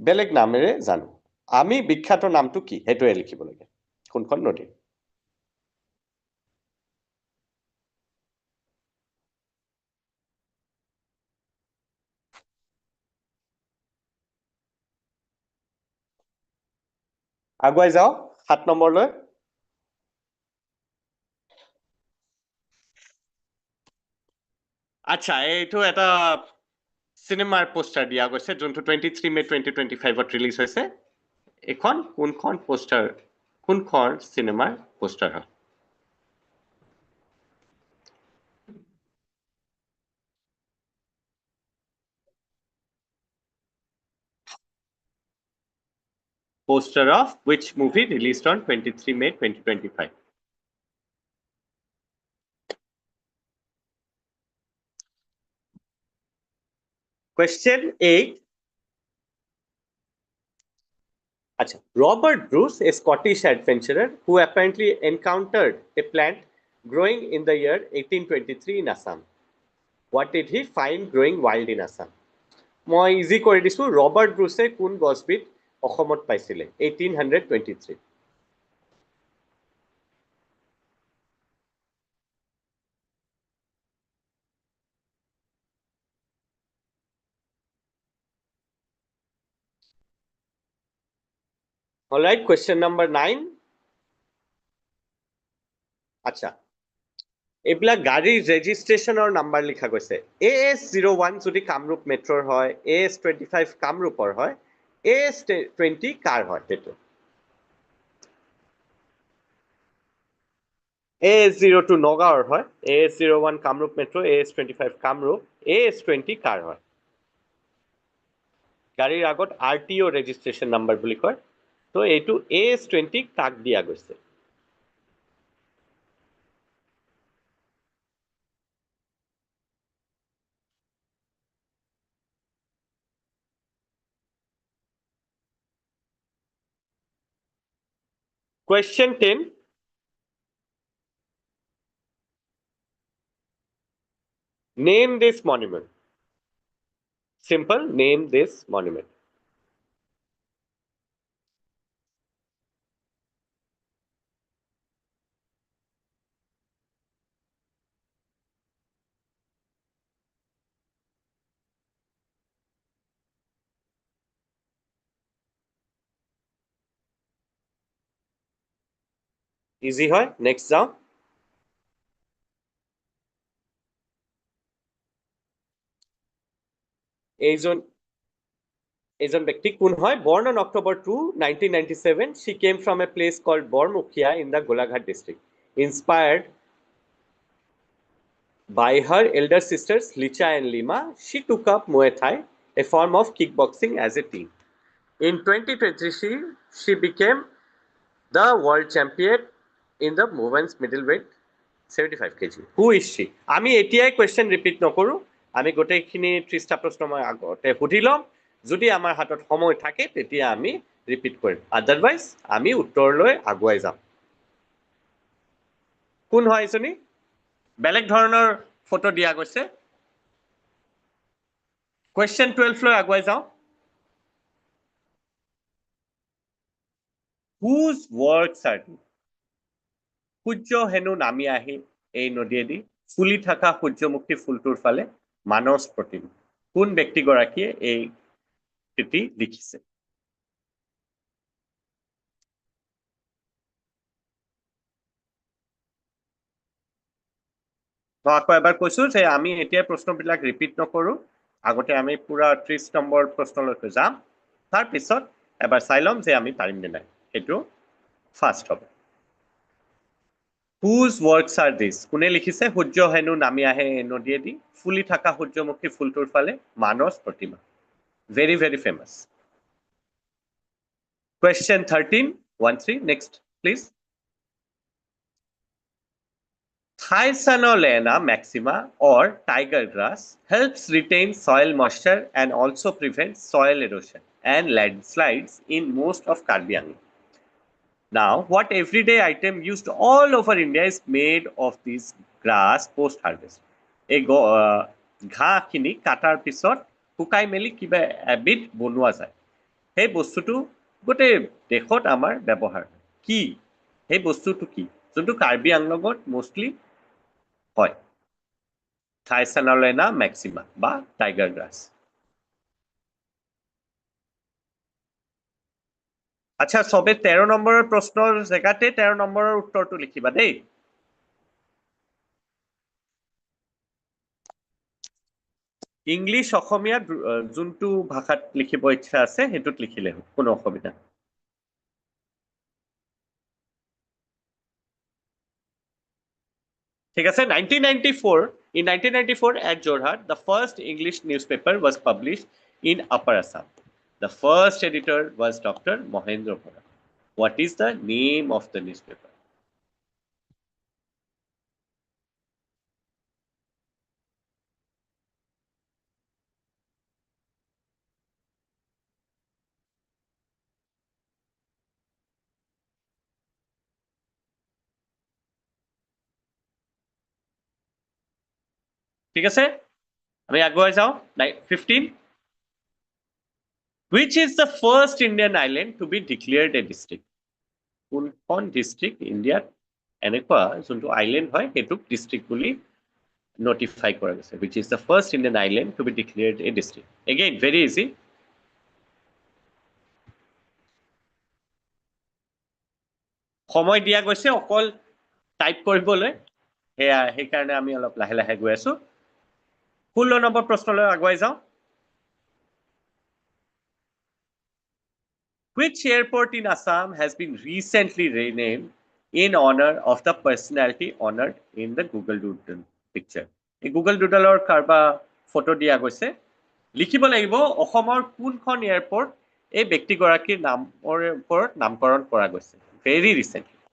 বেলেগ নামেৰে জানো আমি বিখ্যাত নামটো কি হেতুৱে লিখিব লাগে কোনখন নদী আগুৱাই যাও 7 নম্বৰলৈ আচ্ছা এইটো এটা সিনেমাৰ পোস্টাৰ দিয়া গৈছে যোনটো 23 মে 2025 ত ৰিলিজ হৈছে এখন কোনখন পোস্টাৰ কোনখন সিনেমাৰ পোস্টাৰ হয় poster of which movie released on 23 May 2025 question 8 Achha. Robert Bruce, a Scottish adventurer who apparently encountered a plant growing in the year 1823 in Assam. What did he find growing wild in Assam? মই ইজি কৰি দিছোঁ ৰবাৰ্ট ব্ৰুছে কোন গছবিধ অসমত পাইছিলে 1823 Alright, question number 9. আচ্ছা এইবিলাক গাড়ীৰ ৰেজিষ্ট্ৰেশ্যনৰ নাম্বাৰ লিখা গৈছে AS01 যদি কামৰূপ মেট্ৰৰ হয় AS25 কামৰূপৰ হয় AS20 কাৰ হয় সেইটো AS02 নগাঁৱৰ হয় AS01 Kamrup metro AS25 Kamrup AS20 কাৰ হয় গাড়ীৰ আগত RTO ৰেজিষ্ট্ৰেশ্যন নাম্বাৰ বুলি কয় তো এইটো AS20 কাক দিয়া গৈছে Question 10. Name this monument. Simple, name this monument. Easy হয় next যাও এইজন ব্যক্তি কোন হয় born on October 2 1997 she came from a place called Bormukhia in the Golaghat district inspired by her elder sisters Licha and Lima she took up Muay Thai a form of kickboxing as a teen in 2020 she became the world champion in the women's middleweight 75 kg. Who is she? আমি এতিয়াই কোয়েশ্চন ৰিপিট নকৰো আমি গোটেইখিনি 30টা প্ৰশ্ন মই আগতে সুধি লম যদি আমাৰ হাতত সময় থাকে তেতিয়া আমি ৰিপিট কৰিম আদাৰৱাইজ আমি উত্তৰলৈ আগুৱাই যাম কোন হয় এজনী বেলেগ ধৰণৰ ফটো দিয়া গৈছে কোয়েশ্চন 12 লৈ আগুৱাই যাওঁ whose words are these সূৰ্য হেনো নামি আহি এই নদীয়েদি ফুলি থকা সূৰ্যমুখী ফুলটোৰ ফালে মানস প্ৰতিমা কোন ব্যক্তিগৰাকীয়ে এই কৃতি লিখিছে মই আকৌ এবাৰ কৈছো যে আমি এতিয়া প্ৰশ্নবিলাক ৰিপিট নকৰো আগতে আমি পুৰা 30 নম্বৰ প্ৰশ্নলৈকে যাম তাৰ পিছত এবাৰ চাই লম যে আমি পাৰিম নে নাই সেইটো ফাৰ্ষ্ট হ'ব Whose words are these? কোনে লিখিছে সূৰ্য হেনো নামি আহে নদীয়েদি ফুলি থকা সূৰ্যমুখী ফুলটোৰ ফালে মানস প্ৰতিমা very very famous question 13 next please Thysanolena maxima or tiger grass helps retain soil moisture and also prevents soil erosion and landslides in most of Karbi Anglong Now, what everyday item used all over India is made of this grass post-harvest? এই ঘাঁহখিনি কাটাৰ পিছত শুকাই মেলি কিবা এবিধ বনোৱা যায় সেই বস্তুটো গোটেই দেশত আমাৰ ব্যৱহাৰ কি সেই বস্তুটো কি যোনটো কাৰ্বি আংলঙত মোষ্টলি হয় থাইসানলেনা মেক্সিমা বা টাইগাৰ গ্ৰাছ আচ্ছা সবে 13 নম্বৰৰ প্ৰশ্নৰ জেগাতে 13 নম্বৰৰ উত্তৰটো লিখিবা দেই ইংলিশ অসমীয়া যোনটো ভাষাত লিখিব ইচ্ছা আছে হেতুত লিখিলে কোনো অসুবিধা ঠিক আছে 1994 in 1994 at Jorhat the first English newspaper was published in Upper Assam the first editor was Dr. Mohendra Bora what is the name of the newspaper ঠিক আছে আমি আগুৱাই যাওঁ 15 which is the first Indian island to be declared a district কোনখন ডিষ্ট্ৰিক্ট ইণ্ডিয়াত এনেকুৱা যোনটো আইলেণ্ড হয় সেইটোক ডিষ্ট্ৰিক্ট বুলি notify কৰা গৈছে which is the first Indian island to be declared a district again very easy সময় দিয়া গৈছে অকল টাইপ কৰিবলৈ সেইকাৰণে আমি অলপ লাহে লাহে গৈ আছো 16 নম্বৰ প্ৰশ্নলৈ আগুৱাই যাওঁ Which airport in Assam has been recently renamed in honor of the personality honored in the Google Doodle picture? এই Google Doodleৰ কাৰবা ফটো দিয়া গৈছে লিখিব লাগিব অসমৰ কোনখন এয়াৰপোৰ্ট এই ব্যক্তিগৰাকীৰ নামৰ ওপৰত নামকৰণ কৰা গৈছে ভেৰি ৰিসেন্টলি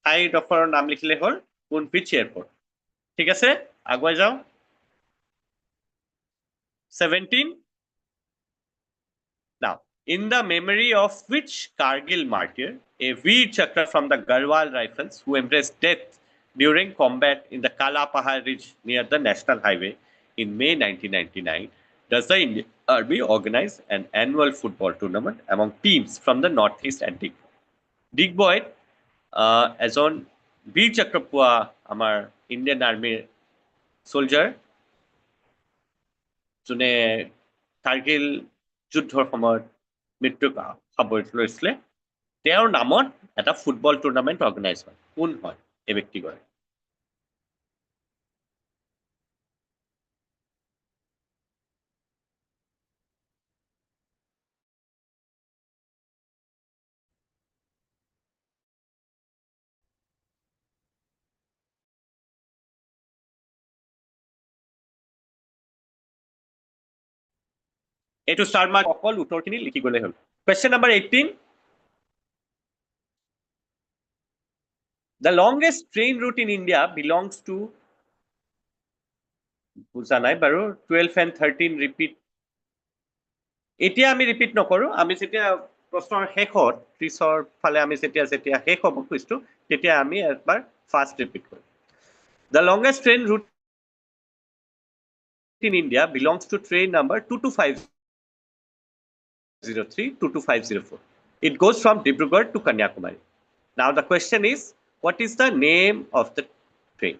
ঠাইডোখৰৰ নাম লিখিলে হ'ল কোনপিচ এয়াৰপোৰ্ট ঠিক আছে আগুৱাই যাওঁ 17 Now, in the memory of which Kargil martyr, a Veer Chakra from the Garhwal Rifles who embraced death during combat in the Kalapahar Ridge near the National Highway in May 1999, does the Indian Army organize an annual football tournament among teams from the Northeast and Digboy? Digboy, এজন বীৰ চক্ৰ পোৱা আমাৰ ইণ্ডিয়ান আৰ্মিৰ soldier যোনে কাৰ্গিল যুদ্ধৰ সময়ত মৃত্যু সাৱৰিত লৈছিলে তেওঁৰ নামত এটা ফুটবল টুৰ্ণামেণ্ট অৰ্গেনাইজ হয় কোন হয় এই ব্যক্তিগৰাকী এইটো ষ্টাৰ মাৰ্ক অকল উত্তৰখিনি লিখি গ'লে হ'ল question number 18 the longest train route in India belongs to বুজা নাই বাৰু 12 and 13 ৰিপিট এতিয়া আমি ৰিপিট নকৰো আমি যেতিয়া প্ৰশ্নৰ শেষত 30ৰ ফালে আমি যেতিয়া শেষ হ'ব খুজিছো তেতিয়া আমি একবাৰ ফাষ্ট ৰিপিট কৰিম the longest train route in India belongs to train number 22503 22504 it goes from Dibrugarh to Kanyakumari now the question is what is the name of the train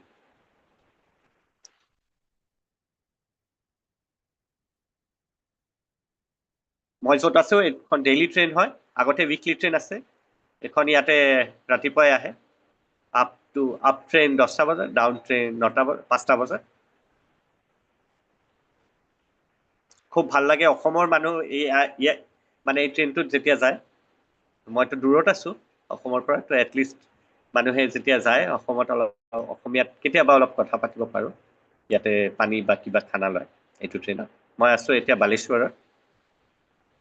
মই য'ত আছো এখন ডেইলি ট্ৰেইন হয় আগতে উইকলি ট্ৰেইন আছে এখন ইয়াতে ৰাতিপুৱাই আহে আপ ট্ৰেইন 10টা বজাত ডাউন ট্ৰেইন 9টা 5টা বজাত খুব ভাল লাগে অসমৰ মানুহ এই মানে এই ট্ৰেইনটোত যেতিয়া যায় মইতো দূৰত আছো অসমৰ পৰা তো এটলিষ্ট মানুহে যেতিয়া যায় অসমত অলপ অসমীয়াত কেতিয়াবা অলপ কথা পাতিব পাৰো ইয়াতে পানী বা কিবা খানা লয় এইটো ট্ৰেইনত মই আছো এতিয়া বালেশ্বৰত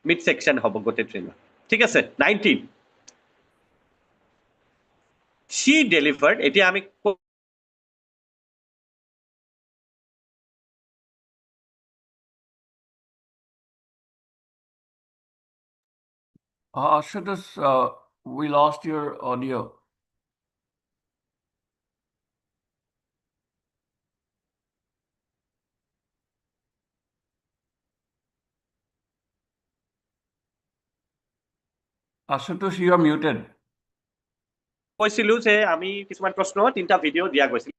মিড সেকশন হ'ব গোটেই ট্ৰেইনত ঠিক আছে 19 she delivered এতিয়া আমি Ashutosh, we lost your audio. Ashutosh, you are muted. কৈছিলো যে আমি কিছুমান প্ৰশ্ন তিনটা ভিডিও দিয়া গৈছিল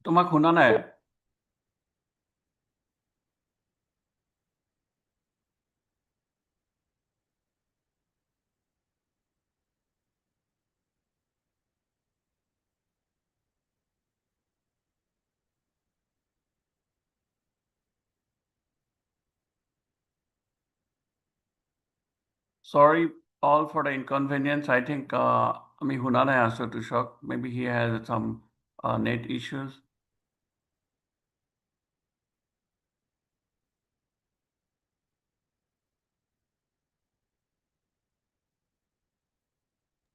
তোমাক শুনা নাই Sorry all for the inconvenience. I think আমি শুনা নাই Ashutoshক. Maybe he has some net issues.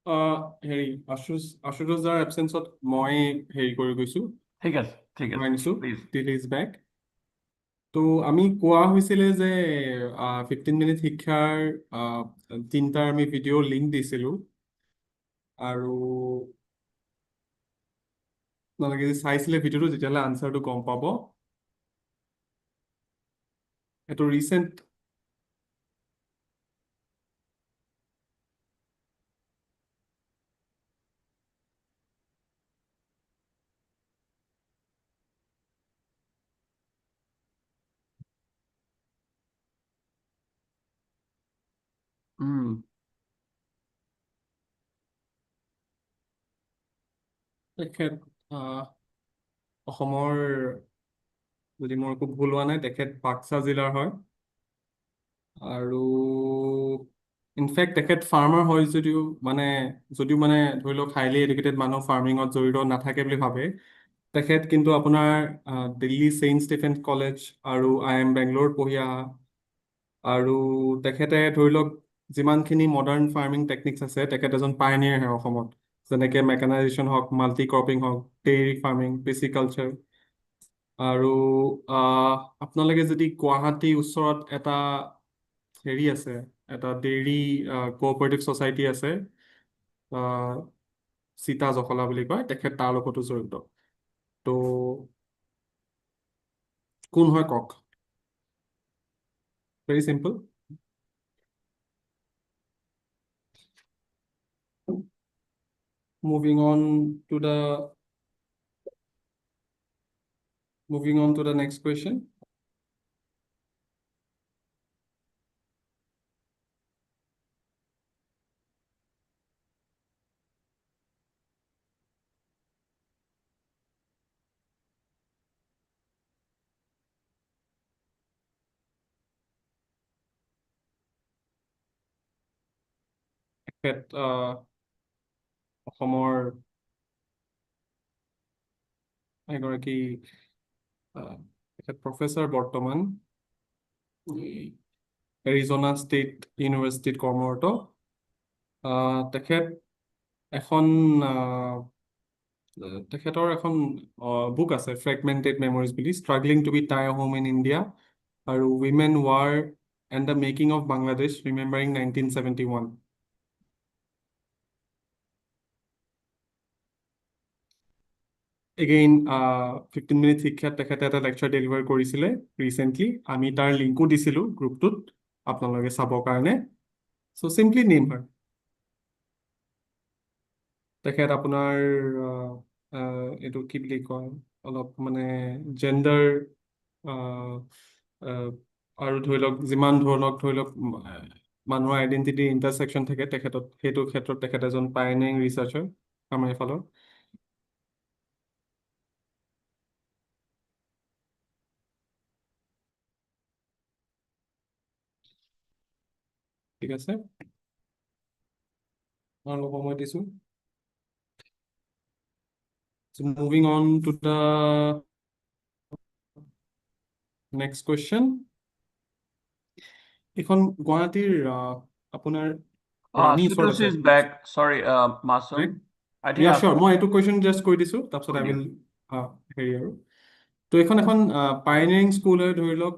হেৰি আশুতোষ দাৰ এবচেন্সত মই হেৰি কৰি গৈছো, ঠিক আছে, ঠিক আছে, আনিছো প্লিজ। till is back. তো আমি কোৱা হৈছিলে যে 15 মিনিট শিক্ষাৰ 3টা আমি ভিডিঅ' লিংক দিছিলো, আৰু আপোনালোকে যদি চাইছিলে ভিডিঅ'টো তেতিয়াহ'লে আনচাৰটো গম পাব। এইটো ৰিচেণ্ট তেখেত অসমৰ, যদি মোৰ একো ভুল হোৱা নাই, তেখেত বাক্সা জিলাৰ হয়, আৰু ইনফেক্ট তেখেত ফাৰ্মাৰ হয় যদিও মানে ধৰি লওক হাইলি এডুকেটেড মানুহ ফাৰ্মিঙত জড়িত নাথাকে বুলি ভাবে, তেখেত কিন্তু আপোনাৰ দিল্লী ছেইণ্ট ষ্টিফেন্স কলেজ আৰু IIM বেংগলোৰত পঢ়ি অহা, আৰু তেখেতে ধৰি লওক যিমানখিনি মডাৰ্ণ ফাৰ্মিং টেকনিক্স আছে, তেখেত এজন পায়নিয়াৰ হয় অসমত, যেনেকে মেকানাইজেশ্যন হওক, মাল্টি ক্ৰপিং হওক, ডেইৰী ফাৰ্মিং, পিচিকালচাৰ। আৰু আপোনালোকে যদি গুৱাহাটীৰ ওচৰত এটা হেৰি আছে, এটা ডেইৰী কোঅপাৰেটিভ ছ'চাইটি আছে, সীতা জখলা বুলি কয়, তেখেত তাৰ লগতো জড়িত। তো কোন হয় কওক? Very simple. Moving on to the next question. তেখেত অসমৰ এগৰাকী তেখেত প্ৰফেচৰ, বৰ্তমান এৰিজনা ষ্টেট ইউনিভাৰ্চিটিত কৰ্মৰত। তেখেতৰ এখন বুক আছে, ফ্ৰেগমেণ্টেড মেমৰিজ বুলি, struggling to be at home in India, আৰু women war and the making of Bangladesh remembering 1971। Again 15 minute শিক্ষাত তেখেতে এটা লেকচাৰ ডেলিভাৰ কৰিছিলে ৰিচেণ্টলি, আমি তাৰ লিংকো দিছিলো গ্ৰুপটোত আপোনালোকে চাবৰ কাৰণে। চ' চিম্পলি নেম হয়। তেখেত আপোনাৰ এইটো কি বুলি কয়, অলপ মানে জেণ্ডাৰ আৰু ধৰি লওক যিমান ধৰণৰ ধৰি লওক মানুহৰ আইডেণ্টিটি ইণ্টাৰছেকশ্যন থাকে তেখেতত, সেইটো ক্ষেত্ৰত তেখেত এজন পায়নিয়াৰিং ৰিচাৰ্চাৰ আমাৰ এইফালৰ। ঠিক আছে, অলপ সময় দিছো। So moving on to the next question. এখন গুৱাহাটীৰ আপোনাৰ ৰাণী ওচৰত Ashutosh আছে। is back. Sorry, Masum. Right? I think Yeah, sure. মই এইটো কুৱেশ্যন জাষ্ট কৈ দিছো, তাৰপিছত I will হেৰি আৰু। তো এখন পাইনিয়াৰিং স্কুল হয়, ধৰি লওক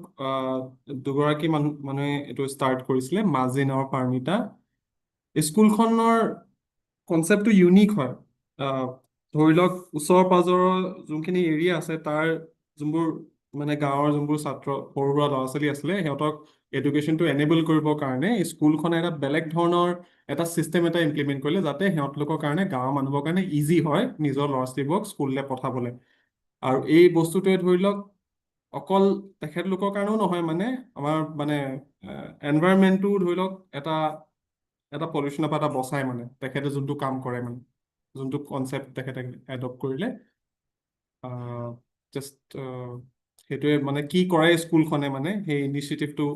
দুগৰাকী মানুহে এইটো ষ্টাৰ্ট কৰিছিলে, মাজী নামৰ পাৰ্মিতা। স্কুলখনৰ কনচেপ্টটো ইউনিক হয়। ধৰি লওক ওচৰ পাজৰৰ যোনখিনি এৰিয়া আছে, তাৰ যোনবোৰ মানে গাঁৱৰ যোনবোৰ ছাত্ৰ, সৰু সুৰা ল'ৰা ছোৱালী আছিলে, সিহঁতক এডুকেশ্যনটো এনেবল কৰিবৰ কাৰণে স্কুলখনে এটা বেলেগ ধৰণৰ এটা চিষ্টেম এটা ইমপ্লিমেণ্ট কৰিলে, যাতে সিহঁতলোকৰ কাৰণে, গাঁৱৰ মানুহৰ কাৰণে ইজি হয় নিজৰ ল'ৰা ছোৱালীবোৰক স্কুললৈ পঠাবলৈ। আৰু এই বস্তুটোৱে ধৰি লওক অকল তেখেতলোকৰ কাৰণেও নহয়, মানে আমাৰ মানে এনভাইৰনমেণ্টটো ধৰি লওক এটা পলিউশ্যনৰ পৰা এটা বচাই, মানে তেখেতে যোনটো কাম কৰে, মানে যোনটো কনচেপ্ট তেখেতে এডপ্ট কৰিলে, জাষ্ট সেইটোৱে মানে কি কৰে স্কুলখনে, মানে সেই ইনিচিয়েটিভটো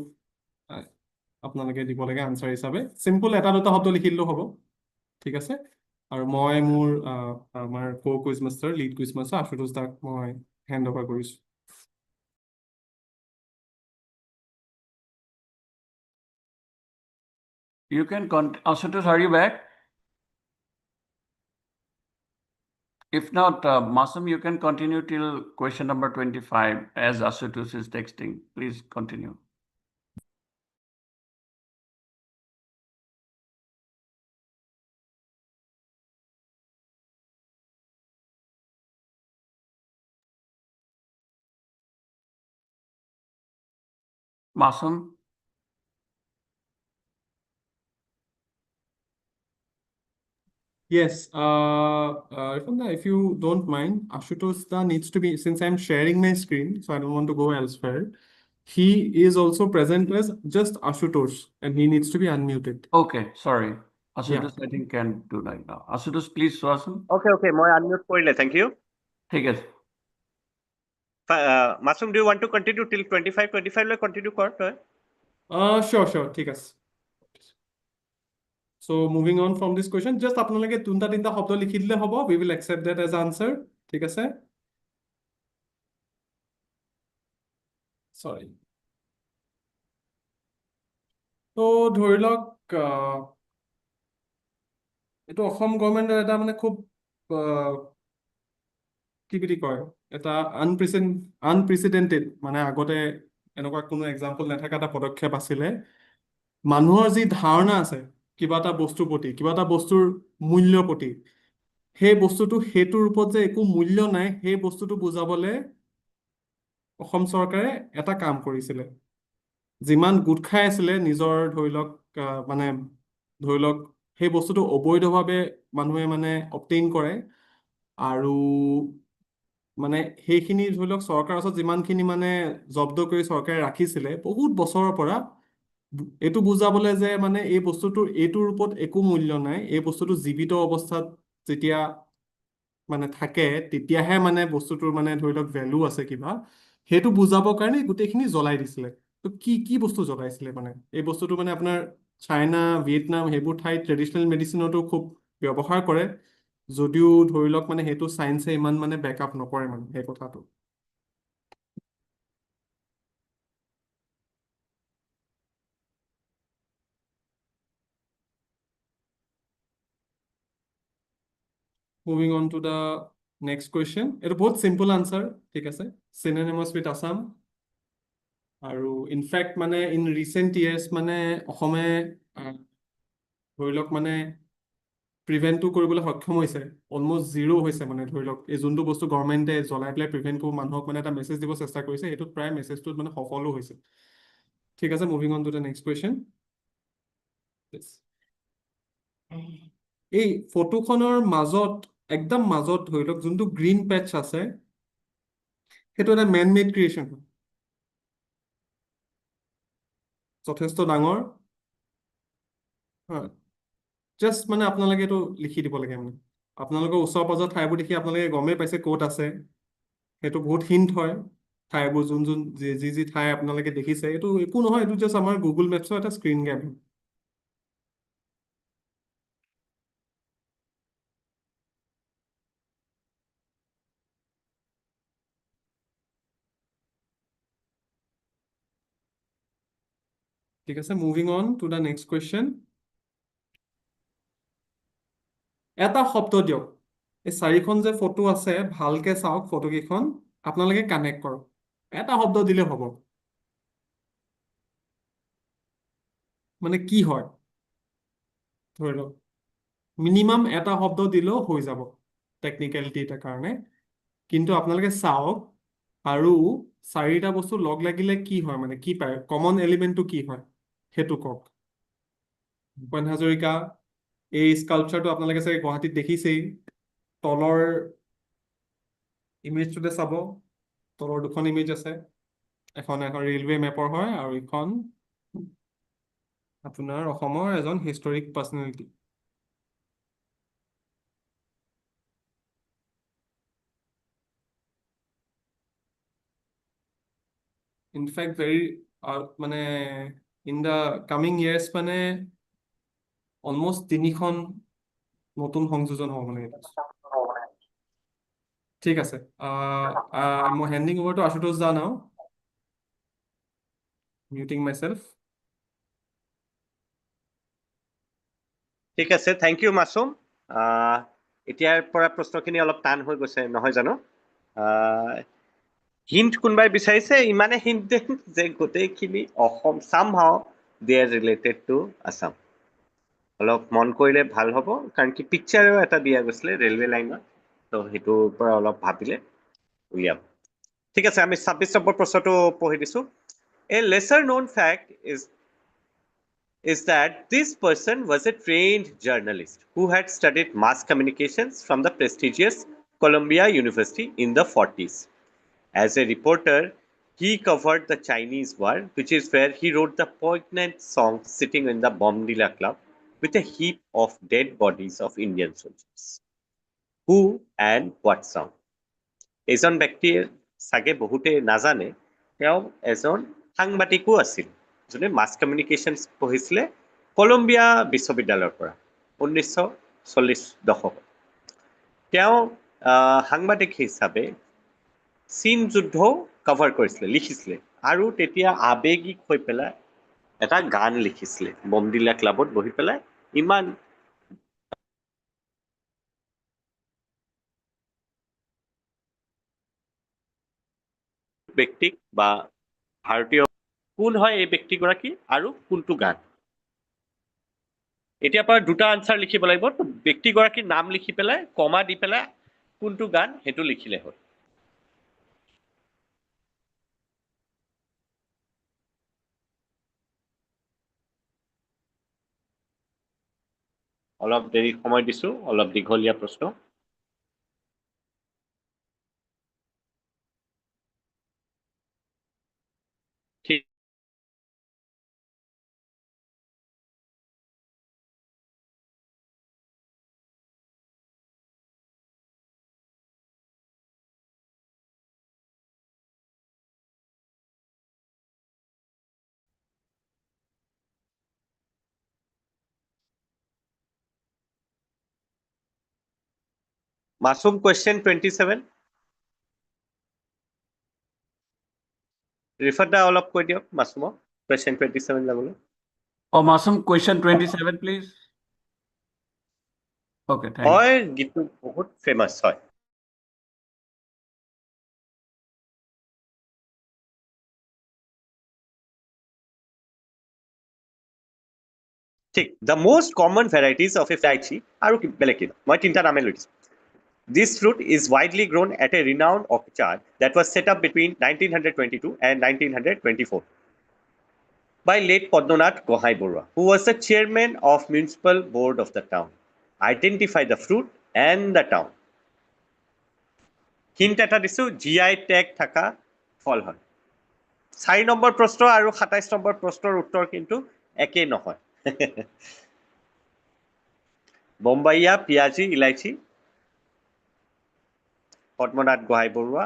আপোনালোকে দিব লাগে আনচাৰ হিচাপে। চিম্পল এটা দুটা শব্দ লিখিলেও হ'ব, ঠিক আছে। আৰু মই মোৰ আমাৰ quiz master, lead quiz master Ashutosh দাক মই হেণ্ড অভাৰ কৰিছোঁ। You can Ashutosh, are you back? If not, Masum, you can continue till question number 25 as Asutosh is texting. Please continue. Masum? Yes, Irfan, if you don't mind, Ashutosh needs to be, since I'm sharing my screen, so I don't want to go elsewhere. He is also present as just Ashutosh, and he needs to be unmuted. Okay, sorry. Yeah. Asutosh, I think can do right now. Asutosh, please, Swasan. Okay, মই unmute কৰিলে, thank you. ঠিক আছে। Masum, do you want to continue till 25 লৈ continue কৰ তই? Sure, ঠিক আছে. So moving on from this question, just আপোনালোকে তিনটা শব্দ লিখি দিলে হ'ব, we will accept that as answer, ঠিক আছে? Sorry. তো ধৰি লওক এইটো অসম গভৰ্ণমেণ্টৰ এটা মানে খুব কি বুলি কয় এটা আনপ্ৰেচিডেণ্টেড মানে আগতে এনেকুৱা কোনো এক্সাম্পল নাথাকা এটা পদক্ষেপ আছিলে মানুহৰ যি ধাৰণা আছে কিবা এটা বস্তুৰ প্ৰতি কিবা এটা বস্তুৰ মূল্যৰ প্ৰতি সেই বস্তুটো সেইটোৰ ওপৰত যে একো মূল্য নাই সেই বস্তুটো বুজাবলৈ অসম চৰকাৰে এটা কাম কৰিছিলে যিমান গোট খাই আছিলে নিজৰ ধৰি লওক মানে ধৰি লওক সেই বস্তুটো অবৈধভাৱে মানুহে মানে অবটেইন কৰে আৰু মানে সেইখিনি ধৰি লওক চৰকাৰৰ ওচৰত যিমানখিনি মানে জব্দ কৰি চৰকাৰে ৰাখিছিলে বহুত বছৰৰ পৰা এইটো বুজাবলৈ যে মানে এই বস্তুটোৰ এইটোৰ ওপৰত একো মূল্য নাই এই বস্তুটো জীৱিত অৱস্থাত যেতিয়া মানে থাকে তেতিয়াহে মানে বস্তুটোৰ মানে ধৰি লওক ভেলু আছে কিবা সেইটো বুজাবৰ কাৰণে গোটেইখিনি জ্বলাই দিছিলে তো কি বস্তু জ্বলাইছিলে মানে এই বস্তুটো মানে আপোনাৰ চাইনা ভিয়েটনাম সেইবোৰ ঠাইত ট্ৰেডিশ্যনেল মেডিচিনতো খুব ব্যৱহাৰ কৰে যদিও ধৰি লওক মানে সেইটো চায়েন্সে ইমান মানে বেকআপ নকৰে মানে সেই কথাটো Moving on to the next question. It's a both simple answer, ঠিক আছে? Synonymous with Assam. আৰু ইনফেক্ট মানে ইন ৰিচেণ্ট ইয়াৰ্ছ মানে অসমে ধৰি লওক মানে প্ৰিভেণ্টটো কৰিবলৈ সক্ষম হৈছে অলমষ্ট জিৰ' হৈছে মানে ধৰি লওক এই যোনটো বস্তু গভৰ্ণমেণ্টে জ্বলাই পেলাই প্ৰিভেণ্ট কৰিব মানুহক মানে এটা মেছেজ দিব চেষ্টা কৰিছে এইটোত প্ৰায় মেছেজটোত মানে সফলো হৈছে ঠিক আছে moving on to the next question এই ফটোখনৰ মাজত একদম মাজত ধৰি লওক যোনটো গ্ৰীণ পেটচ আছে সেইটো এটা মেন মেড ক্ৰিয়েশ্যন যথেষ্ট ডাঙৰ জাষ্ট মানে আপোনালোকে এইটো লিখি দিব লাগে মানে আপোনালোকৰ ওচৰ পাজৰ ঠাইবোৰ দেখি আপোনালোকে গমেই পাইছে ক'ত আছে সেইটো বহুত হিণ্ট হয় ঠাইবোৰ যোন যি ঠাই আপোনালোকে দেখিছে এইটো একো নহয় এইটো জাষ্ট আমাৰ গুগল মেপছৰ এটা স্ক্ৰীন গেম ঠিক আছে moving on to the next question এটা শব্দ দিয়ক এই চাৰিখন যে ফটো আছে ভালকে চাওক ফটোকেইখন আপোনালোকে কানেক্ট কৰক এটা শব্দ দিলে হ'ব মানে কি হয় ধৰি লওক মিনিমাম এটা শব্দ দিলেও হৈ যাব টেকনিকেলিটি এটাৰ কাৰণে কিন্তু আপোনালোকে চাওক আৰু চাৰিটা বস্তু লগ লাগিলে কি হয় মানে কি পায় কমন এলিমেণ্টটো কি হয় সেইটো কওক ভূপেন হাজৰিকা এই স্কাল্পচাৰটো আপোনালোকে চাগে গুৱাহাটীত দেখিছেই তলৰ ইমেজটোতে চাব তলৰ দুখন ইমেজ আছে এখন ৰেলৱে মেপৰ হয় আৰু ইখন আপোনাৰ অসমৰ এজন হিষ্টৰিক পাৰ্চনেলিটি ইনফেক্ট মানে ইন দ্য কামিং ইয়াৰ্ছ মানে অলমষ্ট 3খন নতুন সংযোজন হ'ব মানে ঠিক আছে মই হেণ্ডিং অভাৰ টু আশুতোষ দা নাও মিউটিং মাইছেলফ ঠিক আছে থেংক ইউ মাছুম এতিয়াৰ পৰা প্ৰশ্নখিনি অলপ টান হৈ গৈছে নহয় জানো হিন্ট কোনোবাই বিচাৰিছে ইমানে হিন্ট যে গোটেইখিনি Assam somehow they are related to Assam অলপ মন কৰিলে ভাল হ'ব কাৰণ কি পিকচাৰেও এটা দিয়া গৈছিলে ৰেলৱে লাইনত তো সেইটোৰ পৰা অলপ ভাবিলে উলিয়াম ঠিক আছে আমি 26 নম্বৰ প্ৰশ্নটো পঢ়ি দিছো A lesser known fact is that this person was a trained journalist who had studied mass communications from the prestigious Columbia University in the 40s. As a reporter, he covered the Chinese War, which is where he wrote the poignant song Sitting in the Bombdila Club with a heap of dead bodies of Indian soldiers. Who and what song? এজন ব্যক্তিয়ে চাগে বহুতে নাজানে তেওঁ এজন সাংবাদিকো আছিল যোনে মাছ কমিউনিকেশ্যনছ পঢ়িছিলে কলম্বিয়া বিশ্ববিদ্যালয়ৰ পৰা 1940 দশকত তেওঁ সাংবাদিক হিচাপে চীন যুদ্ধও কভাৰ কৰিছিলে লিখিছিলে আৰু তেতিয়া আবেগিক হৈ পেলাই এটা গান লিখিছিলে বমদিলা ক্লাবত বহি পেলাই ইমান ব্যক্তিক বা ভাৰতীয় কোন হয় এই ব্যক্তিগৰাকী আৰু কোনটো গান এতিয়াৰ পৰা দুটা আনসাৰ লিখিব লাগিব ব্যক্তিগৰাকীৰ নাম লিখি পেলাই কমা দি পেলাই কোনটো গান হেতু লিখিলে হয় অলপ দেৰি সময় দিছো অলপ দীঘলীয়া প্ৰশ্ন ঠিক মাছুম question 27 ৰিফাত দা অলপ কৈ দিয়ক মাছুমক question 27 যাবলৈ Masum, question 27, please. Okay, thanks. হয় গীতটো বহুত ফেমাস হয় ঠিক the most common varieties of a lychee আৰু বেলেগ কি মই তিনটা নামে লৈছো This fruit is widely grown at a renowned orchard that was set up between 1922 and 1924 by late Padmanath Gohai Borua, who was the chairman of municipal board of the town. Identify the fruit and the town. Hint এটা দিছো GI tag থাকা ফল হয় 4 নম্বৰ প্ৰশ্ন আৰু 27 নম্বৰ প্ৰশ্নৰ উত্তৰ কিন্তু একেই নহয় বোম্বাইয়া পিয়াজি ইলাইচি পদ্মনাথ গোহাঁই বৰুৱা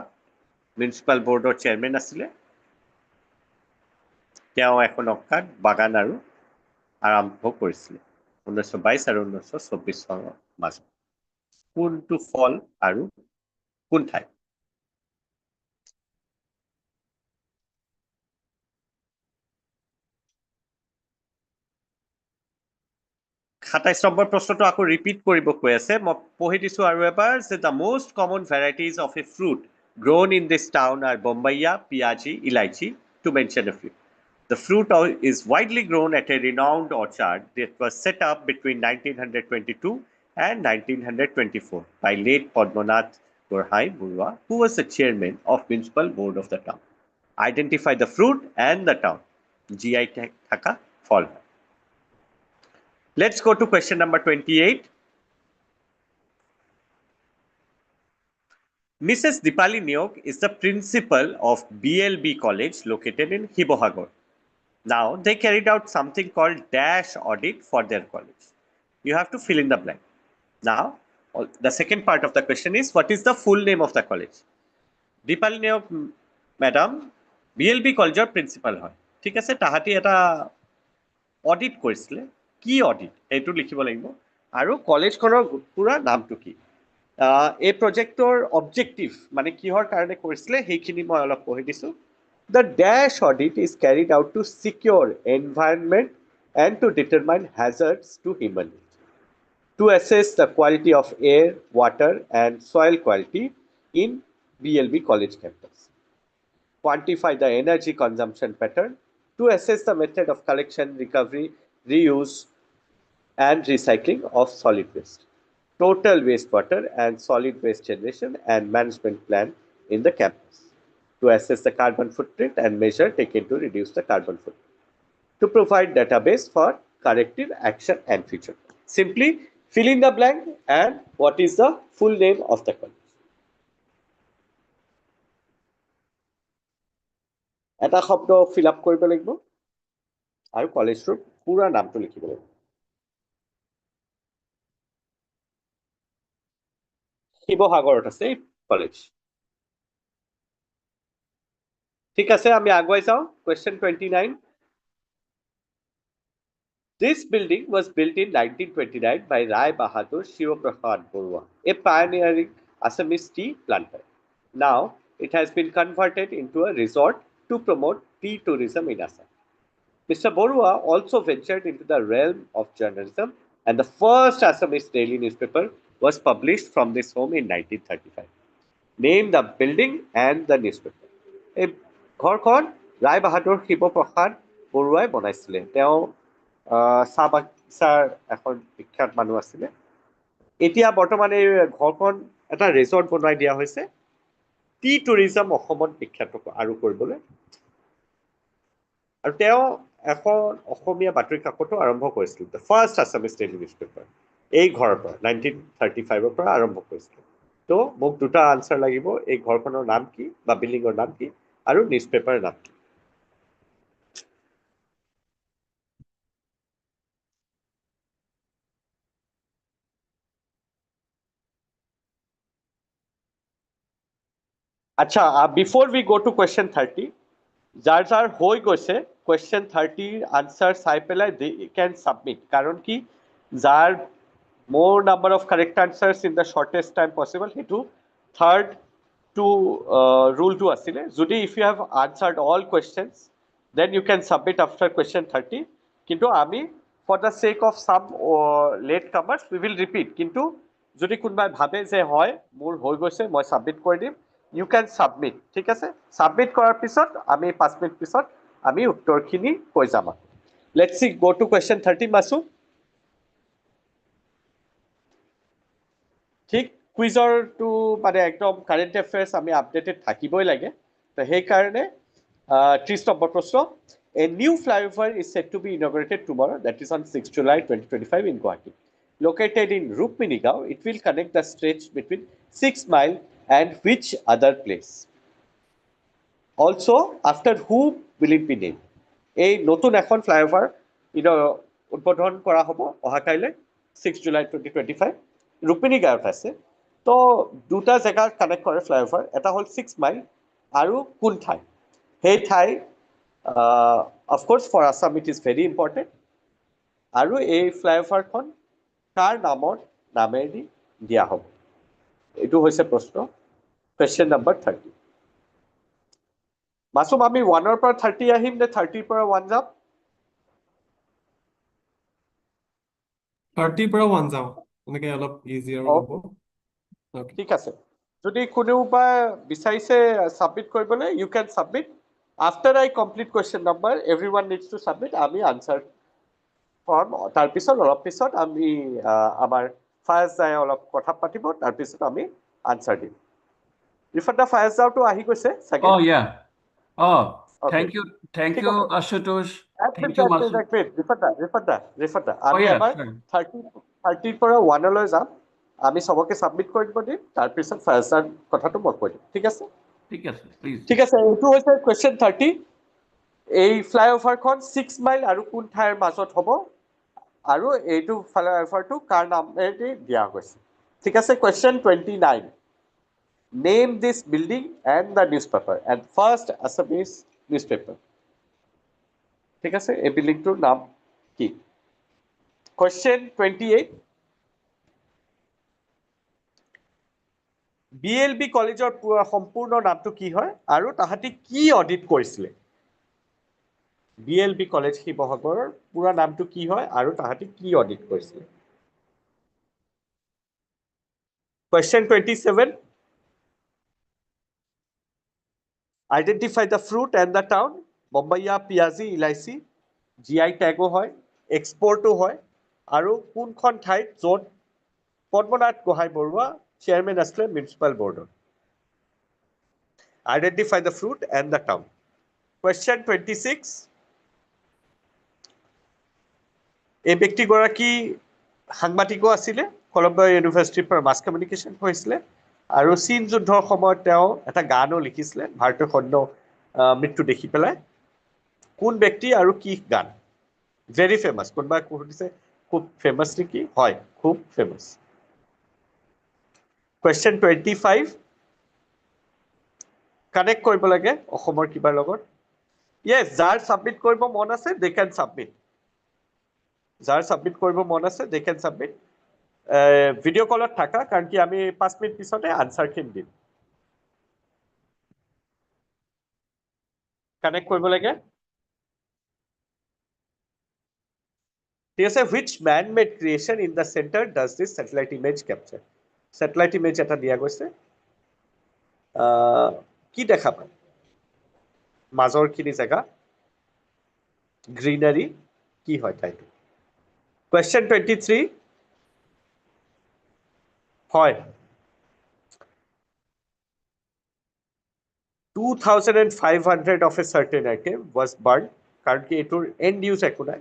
মিউনিচিপাল বোৰ্ডৰ চেয়াৰমেন আছিলে তেওঁ এখন অৰ্কাড বাগান আৰু আৰম্ভ কৰিছিলে 1922 আৰু 1924 চনৰ মাজত কোনটো ফল আৰু কোন ঠাই 27 নম্বৰ প্ৰশ্নটো আকৌ ৰিপিট কৰিব কৈ আছে মই পঢ়ি দিছো আৰু এবাৰ যে the most common varieties of a fruit grown in this town are bombaya piyaji ilaichi to mention a few the fruit is widely grown at a renowned orchard that was set up between 1922 and 1924 by late Padmanath Gohai Borua who was the chairman of municipal board of the town identify the fruit and the town GI tag থাকা ফল Let's go to question number 28. Mrs. Dipali Neok is the principal of BLB College located in Hibohagor. Now, they carried out something called dash audit for their college. You have to fill in the blank. Now, the second part of the question is, what is the full name of the college? Dipali Neok, madam, BLB College principal হয় ঠিক আছে তাহাঁতি এটা অডিট কৰিছিলে কি অডিট এইটো লিখিব লাগিব আৰু কলেজখনৰ পুৰা নামটো কি এই প্ৰজেক্টৰ অবজেক্টিভ মানে কিহৰ কাৰণে কৰিছিলে সেইখিনি মই অলপ পঢ়ি দিছো The dash audit is carried out to secure environment and to determine hazards to humanity. to assess the quality of air, water, and soil quality in BLB college campus. Quantify the energy consumption pattern to assess the method of collection, recovery, reuse, and recycling of solid waste. Total wastewater and solid waste generation and management plan in the campus. To assess the carbon footprint and measure taken to reduce the carbon footprint. To provide database for corrective action and future. Simply fill in the blank and what is the full name of the college. এটা শব্দ fill up কৰিব লাগিব আৰু কলেজটোৰ পুৰা নামটো লিখিব লাগিব শিৱসাগৰত আছে এই কলেজ ঠিক আছে আমি আগুৱাই যাওঁ question 29 This building was built in 1929 by Rai Bahadur Shivaprasad Borua, a pioneering Assamese tea planter. Now, it has been converted into a resort to promote tea tourism in Assam. Mr. Borua also ventured into the realm of journalism, and the first Assamese daily newspaper was published from this home in 1935. Name the building and the newspaper. এই ঘৰখন ৰায় বাহাদুৰ শিৱপ্ৰসাদ বৰুৱাই বনাইছিলে তেওঁ চাহ বাগিচাৰ এখন বিখ্যাত মানুহ আছিলে এতিয়া বৰ্তমান এই ঘৰখন এটা ৰিজৰ্ট বনাই দিয়া হৈছে টি টুৰিজম অসমত বিখ্যাত আৰু কৰিবলৈ আৰু তেওঁ এখন অসমীয়া বাতৰি কাকতো আৰম্ভ কৰিছিল the first Assamese daily newspaper এই ঘৰৰ পৰা 1935 পৰা আৰম্ভ কৰিছিল তো মোক দুটা আনসাৰ লাগিব এই ঘৰখনৰ নাম কি বা বিল্ডিংৰ নাম কি আৰু নিউজপেপাৰ নাম কি আচ্ছা before we go to question 30 যাৰ হৈ গৈছে question 30 answer চাই পেলাই they can submit কারণ কি যাৰ more number of correct answers in the shortest time possible হেতু third to rule to asile jodi if you have answered all questions then you can submit after question 30 kintu ami for the sake of some late comers we will repeat kintu jodi kunbai bhabe je hoy mur hoi goise moi submit kori dim you can submit ঠিক আছে submit কৰাৰ পিছত আমি 5 মিনিট পিছত আমি উত্তৰখিনি কৈ যাম let's see go to question 30 মাসু ঠিক কুইজৰ টু মানে একদম কারেন্ট অ্যাফেয়ার্স আমি আপডেটেড থাকিবই লাগে তো সেই কারণে 30 নম্বর প্রশ্ন a new flyover is set to be inaugurated tomorrow that is on 6 July 2025 in Guwahati located in Rukminigao it will connect the stretch between 6 Mile and which other place also after whom will it be named এই নতুন এখন ফ্লাইওভার উদ্বোধন করা হবো অহা কাইলে 6 জুলাই 2025 ৰুকমিনিগাঁৱত আছে তো দুটা জায়গা কানেক্ট কৰে ফ্লাইওভাৰ এটা হল 6 মাইল আৰু কোন ঠাই সেই ঠাই of course for Assam it is very important আৰু এই ফ্লাইওভাৰখন কাৰ নামেদি দিয়া হ'ব এটো হৈছে প্ৰশ্ন question number 30 মাসুম আমি 1 ৰ পৰা 30 আহিম নে 30 ৰ পৰা 1 যাম 30 পৰা 1 যাও এনেকে অলপ ইজিয়াৰ হ'ব ঠিক আছে যদি কোনোবা বিচাৰিছে সাবমিট কৰিবলৈ you can submit after I complete question number everyone needs to submit আমি answer form তাৰ পিছত অলপ পিছত আমি আমাৰ ফায়াজ যায় অলপ কথা পাতিব তাৰ পিছত আমি answer দিম ৰিফাটা ফায়াজ যাওটো আহি গৈছে second Oh, yeah. Oh, Okay. thank ঠিক you, আছে। Ashutosh. That's Thank you, Masu. ৰিফাটা Oh, আমি yeah, এবাৰ sure. 30 পৰা 1 লৈ যাম আমি সবকে সাবমিট কৰি দিব দিম তাৰ পিছত ফায়াজাৰ কথাটো মই কৈ দিম ঠিক আছে Please. ঠিক আছে এইটো হৈছে question 30 এই ফ্লাইওভাৰখন 6 মাইল আৰু কোন ঠাইৰ মাজত হ'ব আৰু এইটো ফ্লাইওভাৰটো কাৰ নামেৰে দিয়া হৈছে ঠিক আছে question 29 name this building and the newspaper and first Assamese newspaper ঠিক আছে এই বিল্ডিংটোৰ নাম কি question 28 BLB কলেজৰ সম্পূৰ্ণ নামটো কি হয় আৰু তাহাঁতি কি অডিট কৰিছিলে BLB কলেজ শিৱসাগৰৰ পুৰা নামটো কি হয় আৰু তাহাঁতি কি অডিট কৰিছিলে Question 27. Identify the fruit and the town. Bombaya, Piazi, Ilaisi. GI tagো হয়, এক্সপোর্টও হয়, আৰু কোনখন ঠাইত য'ত পদ্মনাথ গোহাঁই বৰুৱা চেয়াৰমেন আছিলে মিউনিচিপাল বৰ্ডৰ। Identify the fruit and the town. Question 26. এই ব্যক্তিগৰাকী সাংবাদিকো আছিলে, কলম্বিয়া ইউনিভাৰ্চিটিৰ পৰা মাছ কমিউনিকেশ্যন পঢ়িছিলে, আৰু চীন যুদ্ধৰ সময়ত তেওঁ এটা গানো লিখিছিলে ভাৰতীয় সৈন্য মৃত্যু দেখি পেলাই। কোন ব্যক্তি আৰু কি গান? Very famous. কোনোবাই সুধিছে খুব ফেমাছ নেকি? হয়, খুব ফেমাছ। Question 25. কানেক্ট কৰিব লাগে অসমৰ কিবাৰ লগত। Yes, যাৰ সাবমিট কৰিব মন আছে they can submit. যাৰ সাবমিট কৰিব মন আছে they can submit. ভিডিঅ' কলত থাকা, কাৰণ কি আমি 5 মিনিট পিছতে আনসাৰখিনি দিম। কানেক্ট কৰিব লাগে। ঠিক আছে, which man-made creation in the center does this satellite image capture? Satellite image এটা দিয়া গৈছে। কি দেখা পায়? মাজৰ খিনি জায়গা গ্ৰীনাৰী কি হয় টাইটেল? Question 23. হয়, 2500 of a certain item was burned, কাৰণ কি এইটোৰ end use একো নাই।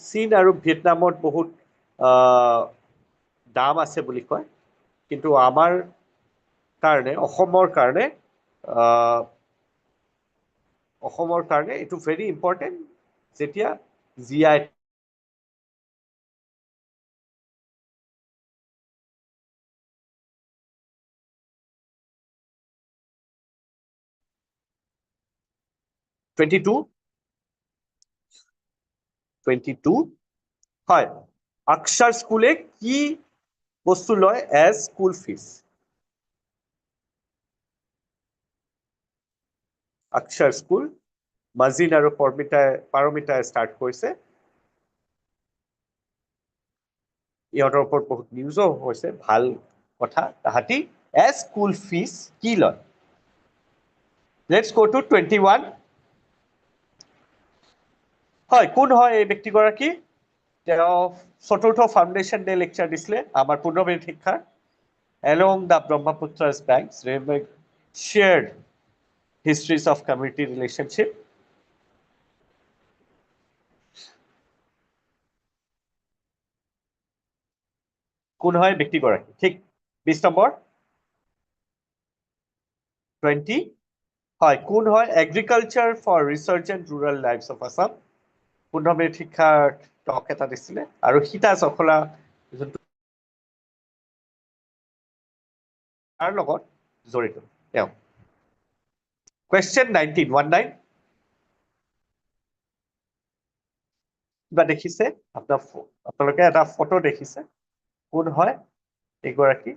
চীন আৰু ভিয়েটনামত বহুত দাম আছে বুলি কয়, কিন্তু আমাৰ কাৰণে অসমৰ কাৰণে এইটো ভেৰি ইম্পৰ্টেণ্ট, যেতিয়া জিআই টু হয়, অক্ষৰ স্কুলে কি বস্তু লয় এজ স্কুল ফিজ? অক্ষৰ স্কুল মাজিন আৰু পাৰমিতাই ষ্টাৰ্ট কৰিছে। ইহঁতৰ ওপৰত বহুত নিউজো হৈছে, ভাল কথা। তাহাঁতি এজ স্কুল ফিজ কি লয়? Let's go to 21. হয়, কোন হয় এই ব্যক্তিগৰাকী? তেওঁ চতুৰ্থ ফাউণ্ডেশ্যন ডে লেকচাৰ দিছিলে আমাৰ 15 মিনিট শিক্ষাৰ। Along the Brahmaputra's banks, railway shared histories of community relationship. কোন হয় ব্যক্তিগৰাকী? ঠিক 20 নম্বৰ। 20. হয়, কোন হয়? Agriculture for research and rural lives of Assam. 15 minute শিক্ষাৰ টক এটা দিছিলে, আৰু সীতা জখলা যোনটো তাৰ লগত জড়িত তেওঁ। Question 19. 19. কিবা দেখিছে? আপোনালোকে এটা ফটো দেখিছে। কোন হয় এগৰাকী?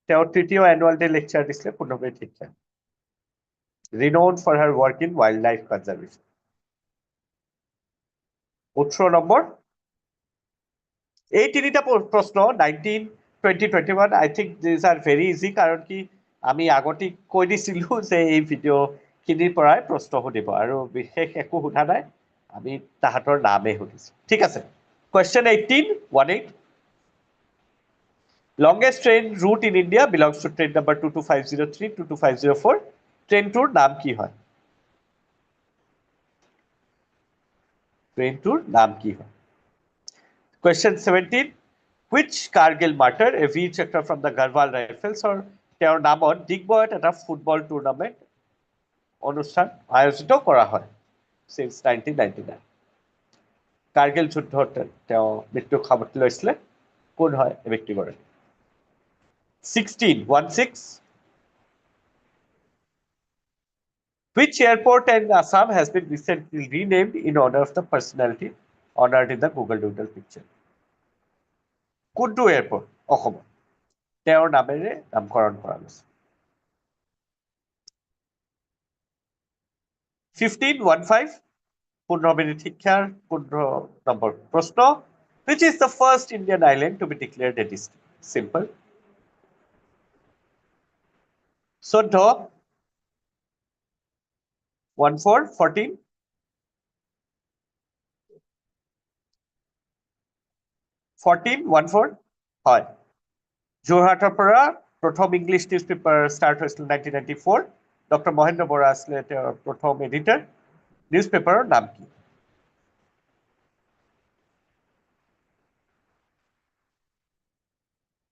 তেওঁ তৃতীয় এনুৱেল ডে লেকচাৰ দিছিলে 15 মিনিট শিক্ষা। Renowned for her work in wildlife conservation. 18 number. এই তিনিটা প্ৰশ্ন 19, 20, 21 I think these are very easy, কাৰণ কি আমি আগতে কৈ দিছিলো যে এই ভিডিঅ'খিনিৰ পৰাই প্ৰশ্ন সুধিব, আৰু বিশেষ একো সোধা নাই, আমি তাহাঁতৰ নামেই সুধিছো। ঠিক আছে, Question 18. 18. Longest train route in India belongs to train number 22503, 22504. ট্ৰেইনটোৰ নাম কি হয়? ট্ৰেইনটোৰ নাম কি হয়? Question 17. Which Kargil martyr, a V chapter from the Garhwal Rifles, or তেওঁৰ নামত ডিগবয়ত এটা ফুটবল টুৰ্ণামেণ্ট অনুষ্ঠান আয়োজিত কৰা হয় since 1999. কাৰ্গিল যুদ্ধত তেওঁ মৃত্যু সামটি লৈছিলে। কোন হয় এই ব্যক্তিগৰাকী? 16. 16. Which airport in Assam has been recently renamed in honor of the personality honored in the Google Doodle picture? কোনটো এয়াৰপৰ্ট অসমত তেওঁৰ নামেৰে নামকৰণ কৰা হৈছে? 15. 15. 15 মিনিট শিক্ষাৰ 15 নম্বৰ প্ৰশ্ন. Which is the first Indian island to be declared a district? Simple. 14 14 14 14 14 হয় যোৰহাটৰ পৰা প্ৰথম ইংলিছ নিউজ পেপাৰ ষ্টাৰ্ট হৈছিল 1994 ডক্টৰ মহেন্দ্ৰ বৰা আছিলে তেওঁৰ প্ৰথম এডিটৰ নিউজ পেপাৰৰ নাম কি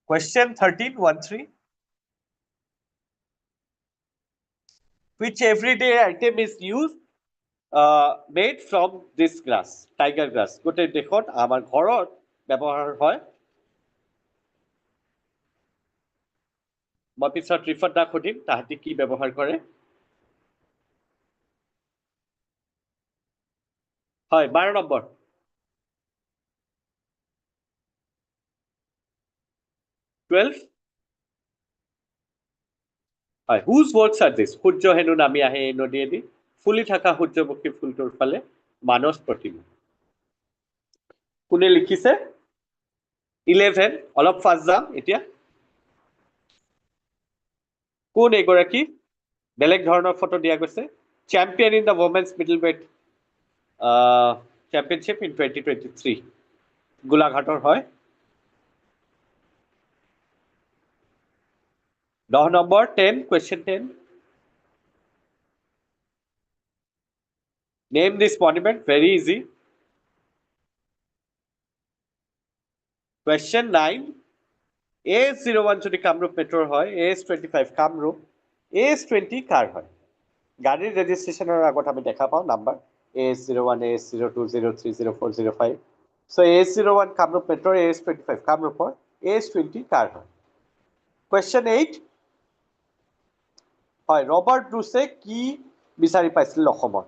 Question 1313 Which everyday item is used made from this grass tiger grass গোটেই দেশত আমাৰ ঘৰত ব্যৱহাৰ হয় মই পিছত ৰিফাত দাক সুধিম তাহাঁতি কি ব্যৱহাৰ কৰে হয় 12 নম্বৰ 12 হয় whose words are this সূৰ্য হেনো নামি আহে এই নদীয়েদি ফুলি থকা সূৰ্যমুখী ফুলটোৰ ফালে মানস প্ৰতিমা কোনে লিখিছে 11 অলপ ফাষ্ট যাম এতিয়া কোন এগৰাকী বেলেগ ধৰণৰ ফটো দিয়া গৈছে champion in the women's middleweight championship in 2023 গোলাঘাটৰ হয় 10 number 10 question 10 name this monument very easy question 9 AS01 যদি কামৰূপ মেট্ৰৰ হয় AS25 কামৰূপ AS20 কাৰ হয় গাড়ীৰ ৰেজিষ্ট্ৰেশ্যনৰ আগত আমি দেখা পাওঁ number AS01 AS02 03 04 05 so AS01 Kamrup মেট্ৰৰ AS25 কামৰূপৰ AS20 কাৰ হয় question 8 হয় ৰবাৰ্ট ব্ৰুছে কি বিচাৰি পাইছিল অসমৰ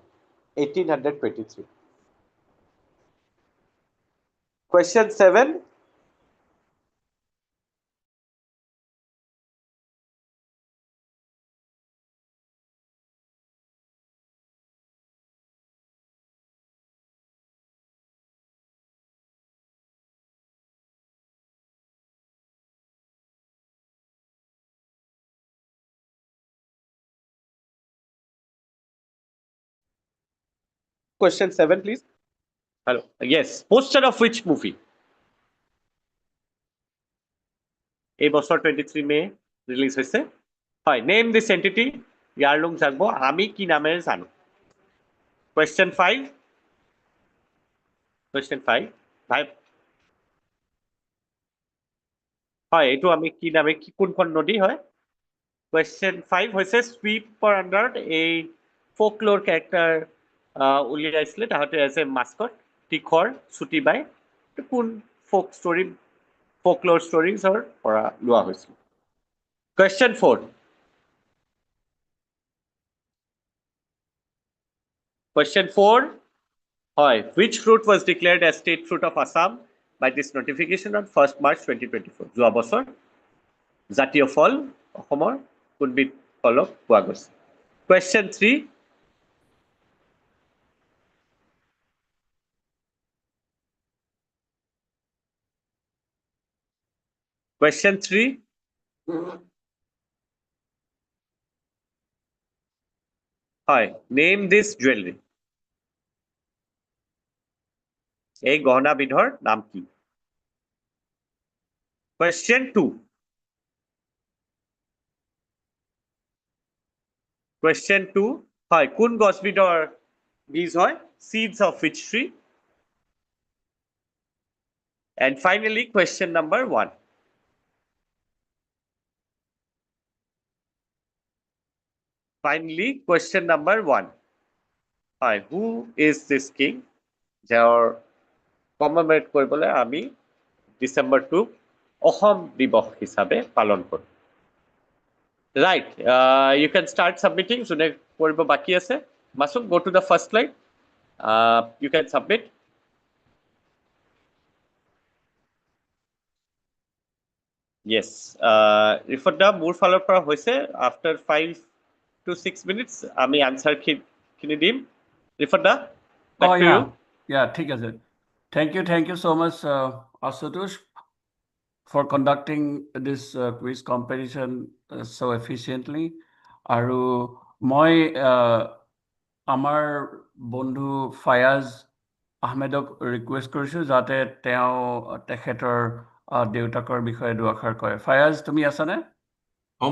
1823 question 7 Question 7, please. Hello. Yes. Poster of which movie? এই বছৰ 23 মে ৰিলিজ হৈছে হয় নেম দিছ এন্টিটি ইয়াৰলুং জাগবো আমি কি নামেৰে জানো question 5 ভাই হয় এইটো আমি কি নামে কি কোনখন নদী হয় question 5 হৈছে sweeper under a folklore character উলিয়াইছিলে তাহতে এজ এ মাস্কট টিখৰ ছুটি বাই কোন folklore storiesৰ পৰা লোৱা হৈছিল question 4 question 4 হয় which fruit was declared as state fruit of Assam by this notification on 1st March 2024 যোৱা বছৰ জাতীয় ফল অসমৰ কোনবিধ ফলক পোৱা গৈছে question 3 question 3 হয় name this jewelry এই গহনাবিধৰ নাম কি question 2 question 2 হয় কোন গছবিধৰ বীজ হয় seeds of which tree and finally question number 1 finally question number 1 হয় who is this king যাৰ কমেমৰেট কৰিবলৈ আমি ডিসেম্বৰ 2 অসম দিৱস হিচাপে পালন কৰোঁ right you can start submitting যোনে কৰিব বাকি আছে Masum go to the first slide you can submit yes ৰিফত দা মোৰ ফালৰ পৰা হৈছে after 5 to 6 minutes আমি আনসাৰ খিনি দিম ৰিফত দা back to you ঠিক আছে thank you so much Asutosh for conducting this quiz competition so efficiently. আৰু মই আমাৰ বন্ধু ফায়াজ আহমেদক ৰিকুৱেষ্ট কৰিছোঁ যাতে তেওঁ তেখেতৰ দেউতাকৰ বিষয়ে দুআষাৰ কয়। ফায়াজ, তুমি আছানে?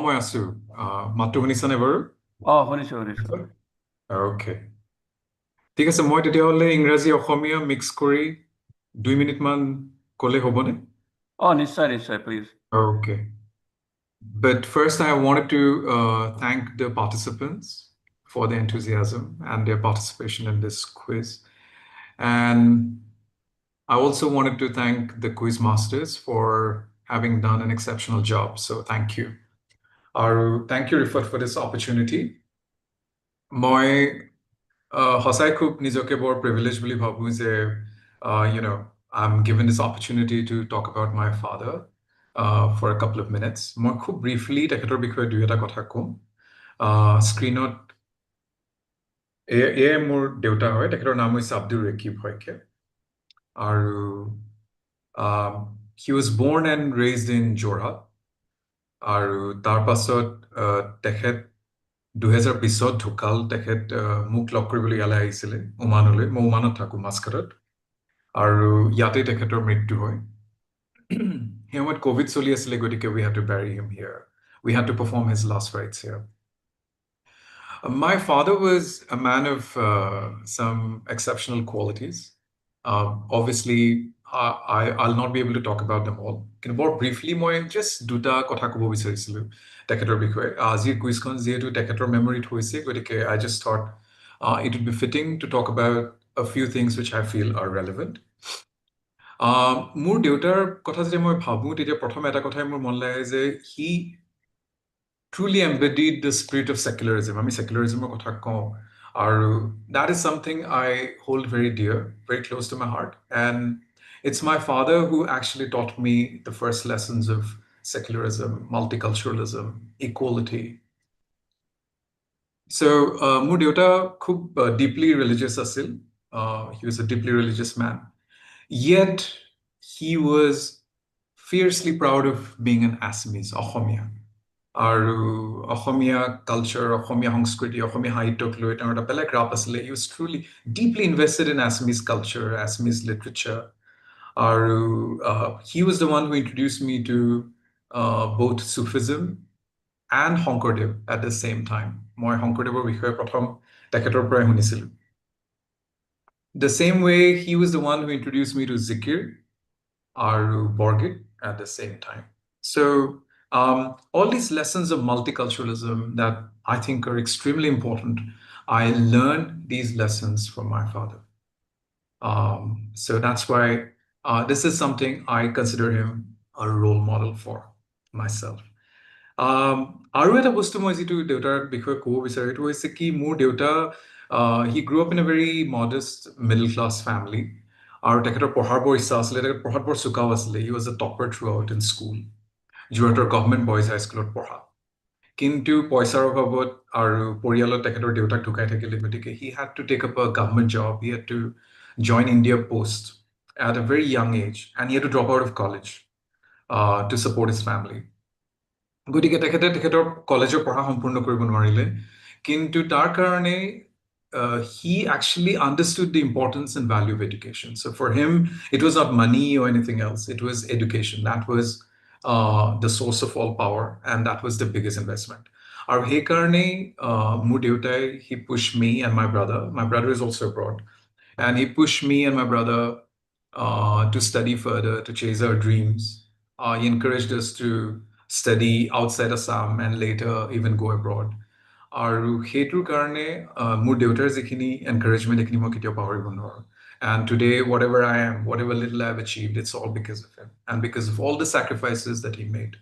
মই আছো। মাতটো শুনিছানে বাৰু? শুনিছোঁ। অ'কে, ঠিক আছে। মই তেতিয়াহ'লে ইংৰাজী অসমীয়া মিক্স কৰি 2 মিনিটমান ক'লে হ'বনে? নিশ্চয়, please. Okay. But first, I wanted to thank the participants for their enthusiasm and their participation in this quiz. And I also wanted to thank the quiz masters for having done an exceptional job. So thank you. Thank you, Rifat, for this opportunity. মই সঁচাই খুব নিজকে বৰ প্ৰিভিলেজ বুলি ভাবোঁ যে I'm given this opportunity to talk about my father for a couple of minutes. মই খুব ব্ৰিফলি তেখেতৰ বিষয়ে দুই এটা কথা ক'ম। স্ক্ৰীনত এয়ে মোৰ দেউতা হয়। তেখেতৰ নাম হৈছে আব্দুৰ ৰকিব শইকীয়া। আৰু he was born and raised in Jorhat. আৰু তাৰ পাছত তেখেত 2020 ঢুকাল। তেখেত মোক লগ কৰিবলৈ ইয়ালৈ আহিছিলে ওমানলৈ। মই ওমানত থাকোঁ, মাস্কাটত। আৰু ইয়াতে তেখেতৰ মৃত্যু হয়। সেই সময়ত কোভিড চলি আছিলে, গতিকে we had to bury him here. We had to perform his last rites here. My father was a man of some exceptional qualities. Obviously, I'll not be able to talk about them all. কিন্তু বৰ briefly মই just দুটা কথা ক'ব বিচাৰিছিলোঁ তেখেতৰ বিষয়ে। আজিৰ কুইজখন যিহেতু তেখেতৰ মেমৰিত হৈছে, গতিকে I just thought it would be fitting to talk about a few things which I feel are relevant. মোৰ দেউতাৰ কথা যেতিয়া মই ভাবোঁ, তেতিয়া প্ৰথম এটা কথাই মোৰ মন লাগে যে he truly embodied the spirit of secularism. আমি secularismৰ কথা কওঁ, আৰু that is something I hold very dear, very close to my heart. And it's my father who actually taught me the first lessons of secularism, multiculturalism, equality. So মোৰ দেউতা খুব deeply religious আছিল. He was a deeply religious man. Yet he was fiercely proud of being an Assamese, Assamia. আৰু অসমীয়া কালচাৰ, অসমীয়া সংস্কৃতি, অসমীয়া সাহিত্যক লৈ তেওঁৰ এটা বেলেগ ৰাপ আছিলে। He was truly deeply invested in Assamese culture, Assamese literature. আৰু he was the one who introduced me to both Sufism and Shonkardev at the same time. মই শংকৰদেৱৰ বিষয়ে প্ৰথম তেখেতৰ পৰাই শুনিছিলোঁ। The same way, he was the one who introduced me to Zikir আৰু Borgit at the same time. So all these lessons of multiculturalism that I think are extremely important, I learned these lessons from my father. So that's why this is something I consider him a role model for myself. আৰু এটা বস্তু মই যিটো দেউতাৰ বিষয়ে ক'ব বিচাৰোঁ, এইটো হৈছে কি মোৰ দেউতা he grew up in a very modest middle class family. আৰু তেখেতৰ পঢ়াৰ বৰ ইচ্ছা আছিলে, তেখেত পঢ়াত বৰ চোকাও আছিলে। He was a topper throughout in school. যোৰহাটৰ গভৰ্ণমেণ্ট বইজ হাইস্কুলত পঢ়া। কিন্তু পইচাৰ অভাৱত আৰু পৰিয়ালত তেখেতৰ দেউতাক ঢুকাই থাকিলে, গতিকে he had to take up a government job. He had to join India Post at a very young age, and he had to drop out of college to support his family. গতিকে তেখেতৰ কলেজৰ পঢ়া সম্পূৰ্ণ কৰিব নোৱাৰিলে। কিন্তু তাৰ কাৰণে he actually understood the importance and value of education. So for him, it was not money or anything else. It was education. That was the source of all power, and that was the biggest investment. Our Hekarne Mudeutai, he pushed me and my brother. My brother is also abroad, and he pushed me and my brother to study further, to chase our dreams. He encouraged us to study outside Assam and later even go abroad. আৰু সেইটোৰ কাৰণে মোৰ দেউতাৰ যিখিনি এনকাৰেজমেণ্ট, এইখিনি মই কেতিয়াও পাহৰিব নোৱাৰোঁ। And today, whatever I am, whatever little I've achieved, it's all because of him and because of all the sacrifices that he made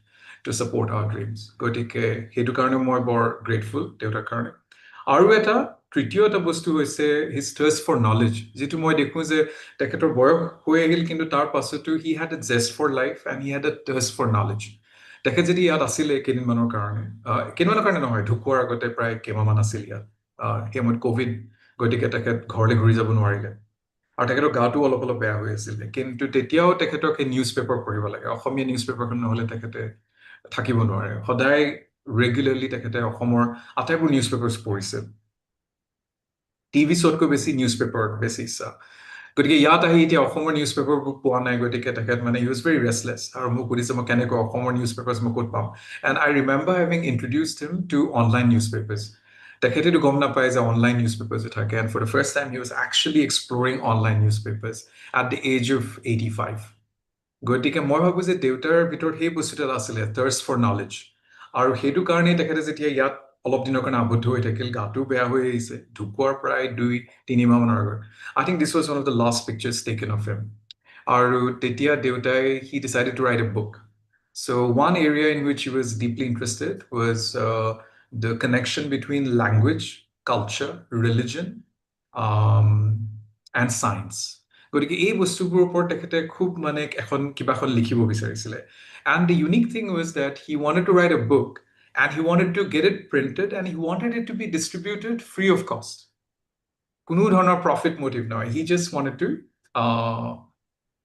to support our dreams. গতিকে সেইটো কাৰণে মই বৰ গ্ৰেটফুল দেউতাৰ কাৰণে। আৰু তৃতীয় এটা বস্তু হৈছে his thirst for knowledge, যিটো মই দেখোঁ যে তেখেতৰ বয়স হৈ আহিল, কিন্তু তাৰ পাছতো he had a zest for life and he had a thirst for knowledge. তেখেত যদি ইয়াত আছিলে কেইদিনমানৰ কাৰণে নহয়, ঢুকোৱাৰ আগতে প্ৰায় কেইমাহমান আছিল ইয়াত। সেই সময়ত কোভিড, গতিকে তেখেত ঘৰলৈ ঘূৰি যাব নোৱাৰিলে। আৰু তেখেতৰ গাটো অলপ অলপ বেয়া হৈ আছিলে কিন্তু তেতিয়াও তেখেতক এই নিউজ পেপাৰ পঢ়িব লাগে অসমীয়া নিউজ পেপাৰখন নহ'লে তেখেতে থাকিব নোৱাৰে সদায় ৰেগুলাৰলি তেখেতে অসমৰ আটাইবোৰ নিউজ পেপাৰ্ছ পঢ়িছিল টিভি শ্ব'তকৈ বেছি নিউজ পেপাৰত বেছি ইচ্ছা গতিকে ইয়াত আহি এতিয়া অসমৰ নিউজ পেপাৰবোৰ পোৱা নাই গতিকে তেখেত মানে হি ৱাজ ভেৰি ৰেষ্টলেছ আৰু মোক সুধিছে মই কেনেকৈ অসমৰ নিউজ পেপাৰ্ছ মই ক'ত পাম and I remember having introduced him to online newspapers তেখেতেতো গম নাপায় যে অনলাইন নিউজ পেপাৰ্ছ থাকে and for the first time he was actually exploring online newspapers at the age of 85 গতিকে মই ভাবোঁ যে দেউতাৰ ভিতৰত সেই বস্তুটো এটা আছিলে থাৰ্ষ্ট ফৰ নলেজ আৰু সেইটো কাৰণেই তেখেতে যেতিয়া ইয়াত অলপ দিনৰ কাৰণে আবদ্ধ হৈ থাকিল গাটো বেয়া হৈ আহিছে ঢুকোৱাৰ প্ৰায় 2-3 মাহমানৰ আগত I think this was one of the last pictures taken of him আৰু তেতিয়া দেউতাই he decided to write a book So one area in which he was deeply interested was the connection between language, culture, religion, and science. গতিকে এই বস্তুবোৰৰ ওপৰত তেখেতে খুব মানে এখন কিবাখন লিখিব বিচাৰিছিলে and the unique thing was that he wanted to write a book and he wanted to get it printed and he wanted it to be distributed free of cost কোনো ধৰণৰ profit motive নহয় he just wanted to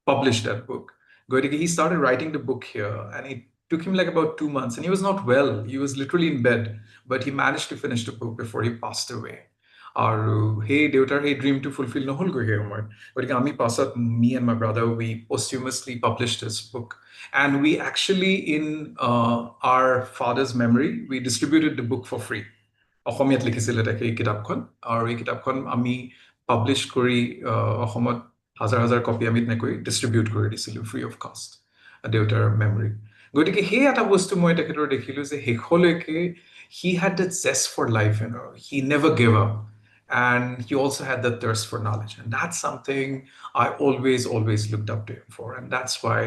publish that book গতিকে he started writing the book here and it took him like about 2 months and he was not well he was literally in bed but he managed to finish the book before he passed away আৰু সেই দেউতাৰ সেই ড্ৰিমটো ফুলফিল নহ'লগৈ সেই সময়ত গতিকে আমি পাছত me and my brother we posthumously published this book and we actually in our father's memory we distributed the book for free অসমীয়াত লিখিছিলে তেখেতে এই কিতাপখন আৰু এই কিতাপখন আমি পাব্লিছ কৰি অসমত হাজাৰ হাজাৰ কপি আমি তেনেকৈ ডিষ্ট্ৰিবিউট কৰি দিছিলোঁ ফ্ৰী অফ কষ্ট দেউতাৰ মেমৰি গতিকে সেই এটা বস্তু মই তেখেতৰ দেখিলোঁ যে শেষলৈকে he had that zest for life he never gave up and he also had that thirst for knowledge and that's something I always looked up to him for and that's why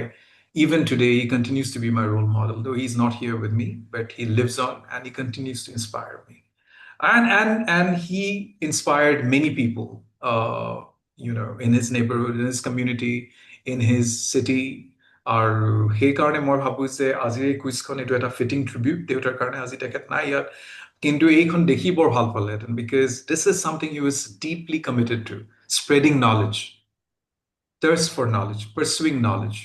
even today he continues to be my role model though he's not here with me but he lives on and he continues to inspire me and he inspired many people in his neighborhood in his community in his city আৰু সেই কাৰণে মই ভাবোঁ যে আজিৰ এই কুইজখন এইটো এটা ফিটিং ট্ৰিবিউট দেউতাৰ কাৰণে আজি তেখেত নাই ইয়াত কিন্তু এইখন দেখি বৰ ভাল পালেহেঁতেন because this is something he was deeply committed to spreading knowledge thirst for knowledge pursuing knowledge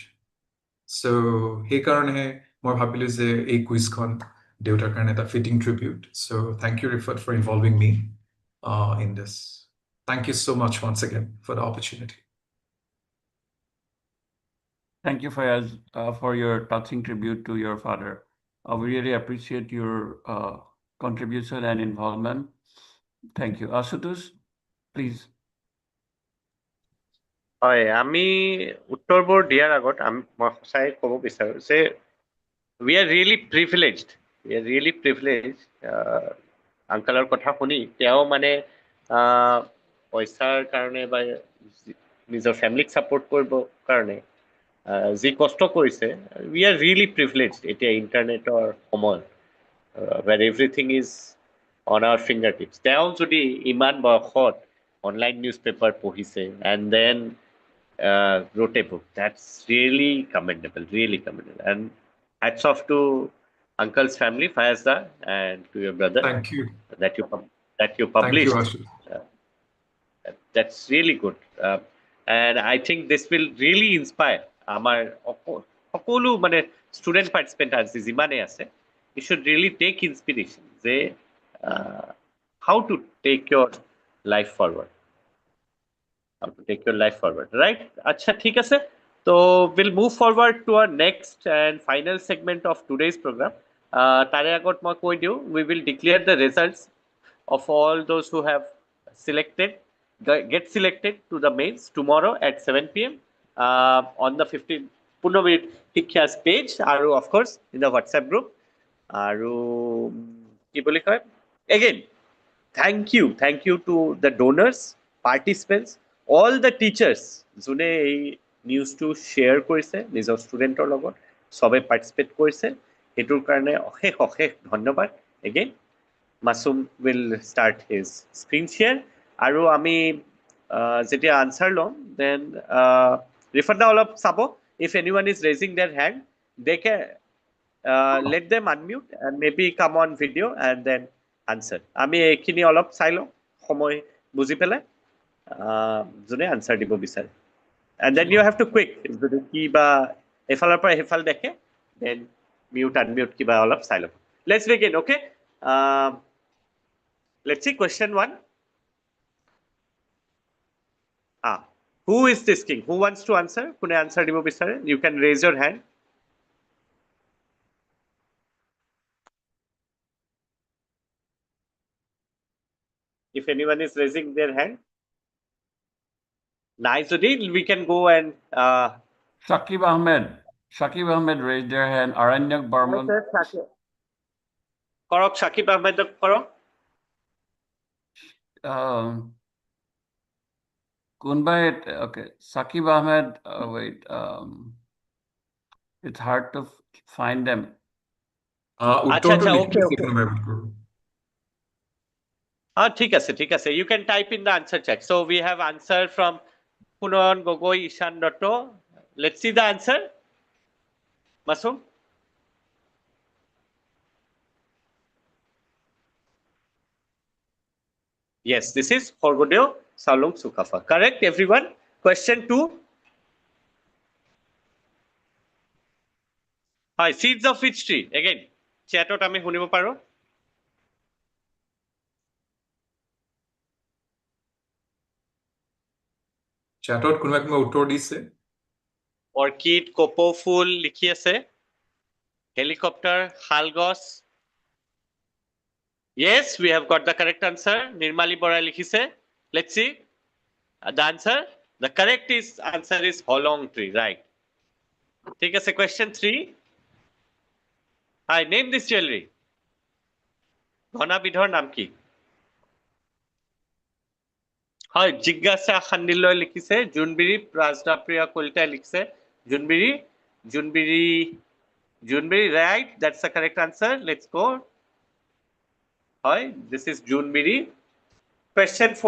so সেইকাৰণে মই ভাবিলোঁ যে এই কুইজখন দেউতাৰ কাৰণে এটা fitting tribute so thank you Rifat for involving me in this thank you so much once again for the opportunity Thank you, Fayaz, for your touching tribute to your father. We really appreciate your contribution and involvement. Thank you. Ashutosh, please. হয় আমি উত্তৰবোৰ দিয়াৰ আগত মই সঁচাই ক'ব বিচাৰোঁ যে we are really privileged আংকলৰ কথা শুনি তেওঁ মানে পইচাৰ কাৰণে বা নিজৰ ফেমিলিক ছাপোৰ্ট কৰিবৰ কাৰণে যি কষ্ট কৰিছে we are really privileged এতিয়া ইণ্টাৰনেটৰ সময় where everything is on our fingertips তেওঁ যদি ইমান বয়সত অনলাইন নিউজ পেপাৰ পঢ়িছে and then wrote a book that's really commendable and hats off to uncle's family Fayazda and to your brother thank you that you published thank you that's really good and I think this will really inspire আমাৰ সকলো মানে ষ্টুডেণ্ট পাৰ্টিচিপেণ্ট আছে যিমানে আছে you should really take inspiration যে how to take your life forward right acha thik ase so we'll move forward to our next and final segment of today's program tare agot moi koi diu we will declare the results of all those who have get selected to the mains tomorrow at 7 p.m. On the 15 Minit Xikhya's page aru of course in the WhatsApp group aru ki boli koy again thank you to the donors participants all the teachers jone ei news to share korise nijor studentor logot sobe participate korise etur karone অশেষ ধন্যবাদ again Masum will start his screen share aru ami jetia answer lom then Rifat da olop sabo if anyone is raising their hand they can let them unmute and maybe come on video and then answer আমি এইখিনি অলপ চাই লওঁ সময় বুজি পেলাই যোনে আনসাৰ দিব বিচাৰে and then you have to quick যদি কিবা এফালৰ পৰা হেফাল দেখে then mute unmute কিবা অলপ চাই লব let's begin okay let's see question 1 who is this king who wants to answer কোনে answer দিব বিচাৰে you can raise your hand if anyone is raising their hand nice যদি we can go and Shakib Ahmed raised their hand. Aranyak Barman. কৰক Shakib Ahmedক কৰক Kunbai, okay. Shakib Ahmed, wait. It's hard to find them. উত্তৰটো আচ্ছা, লিখি okay, দিছে okay. কোনোবাই বোধ কৰোঁ। ঠিক আছে you can type in the answer check so we have answer from Punon Gogoi Ishan Dotto let's see the answer Masum yes this is Horgodeo Salung Sukafa correct everyone question 2 hi seeds of which tree again chatot ami hunibo paro Chatot কোনোবাই উত্তৰ দিছে orchid kopo ফুল লিখি আছে helicopter halgos yes we have got the correct answer Nirmali Bora likhise let's see the answer the correct answer is holong tree right ঠিক আছে question 3 I name this jewelry ঘনা বিধৰ নাম কি হয় জিজ্ঞাসা খান্দিলৈ লিখিছে জুনবিৰি ৰাজনাপ্ৰিয়া কলিতাই লিখিছে জুনবিৰি right that's the correct answer let's go hi this is Junebiri question 4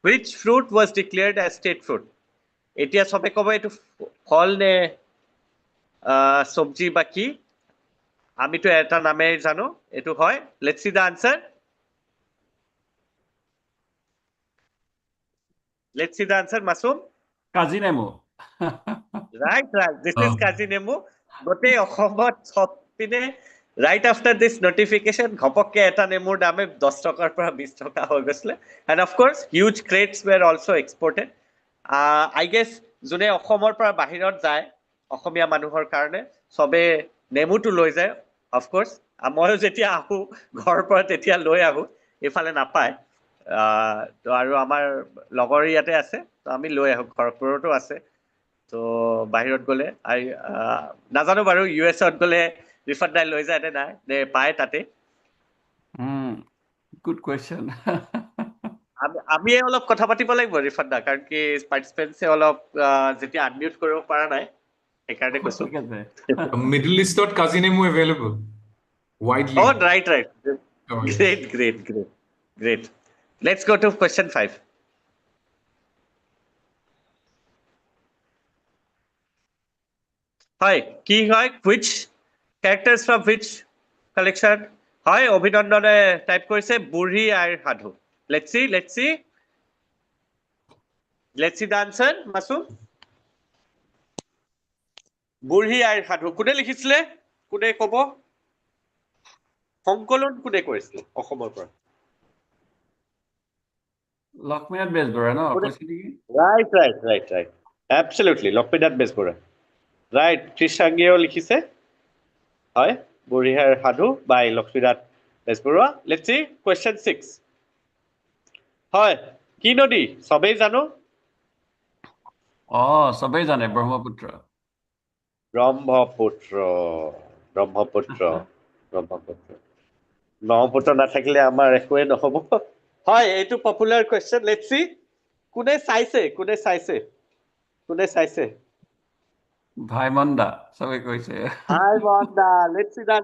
which fruit was declared as state fruit etia sobe kobo etu phol ne sabji baki ami to eta name jano etu hoy let's see the answer Masum Kazi Nemo. right this is Kazi Nemo gote অসমত সবপিনে right after this notification ঘপককে এটা নেমুৰ দামে 10 টকাৰ পৰা 20 টকা হৈ গৈছিলে and of course huge crates were also exported I guess যোনে অসমৰ পৰা বাহিৰত যায় অসমীয়া মানুহৰ কাৰণে সবে নেমুটো লৈ যায় of course ময়ো যেতিয়া আহো ঘৰৰ পৰা তেতিয়া লৈ আহো এফালে নাপায় তো আৰু আমাৰ লগৰ ইয়াতে আছে তো আমি লৈ আহো ঘৰৰতো আছে তো বাহিৰত গলে নাজানো বাৰু ইউএছত গলে ৰিফান্ডাই লৈ যায় নাই নে পায় তাতে Good question. আমি অলপ কথা পাতিব লাগিব ৰিফান্ডা কাৰণ কি পাৰ্টিসিপেন্টছে অলপ যেতিয়া আনমিউট কৰিব পৰা নাই সেইকাৰণে কৈছো ঠিক আছে মিডল ইষ্টত কাজি নেমু available widely oh right Oh, yes. great let's go to question 5 hi কি হয় which characters from which collection হয় অভিনন্দনে টাইপ কৰিছে বুঢ়ী আইৰ সাধু let's see the answer Masum বুঢ়ী আইৰ সাধু কোনে লিখিছিলে কোনে কব সংকলন কোনে কৰিছিল অসমৰ পৰা লক্ষ্মীনাথ বেজবৰুৱা ন কৈছিল নেকি right absolutely Lakshminath Bezbaroa right ত্ৰিশাংগীয়েও লিখিছে হয় বুঢ়ী আইৰ সাধু by Lakshminath Bezbaroa let's see question 6 হয় কি নদী সবেই জানো সবেই জানে ব্ৰহ্মপুত্ৰ ব্ৰহ্মপুত্ৰ নাথাকিলে আমাৰ একোৱে নহব হয় এইটো পপুলাৰ কোৱেশ্চন লেটস সি কোনে চাইছে ভাইমন্দা সবে কৈছে ভাইমন্দা লেটস সি দা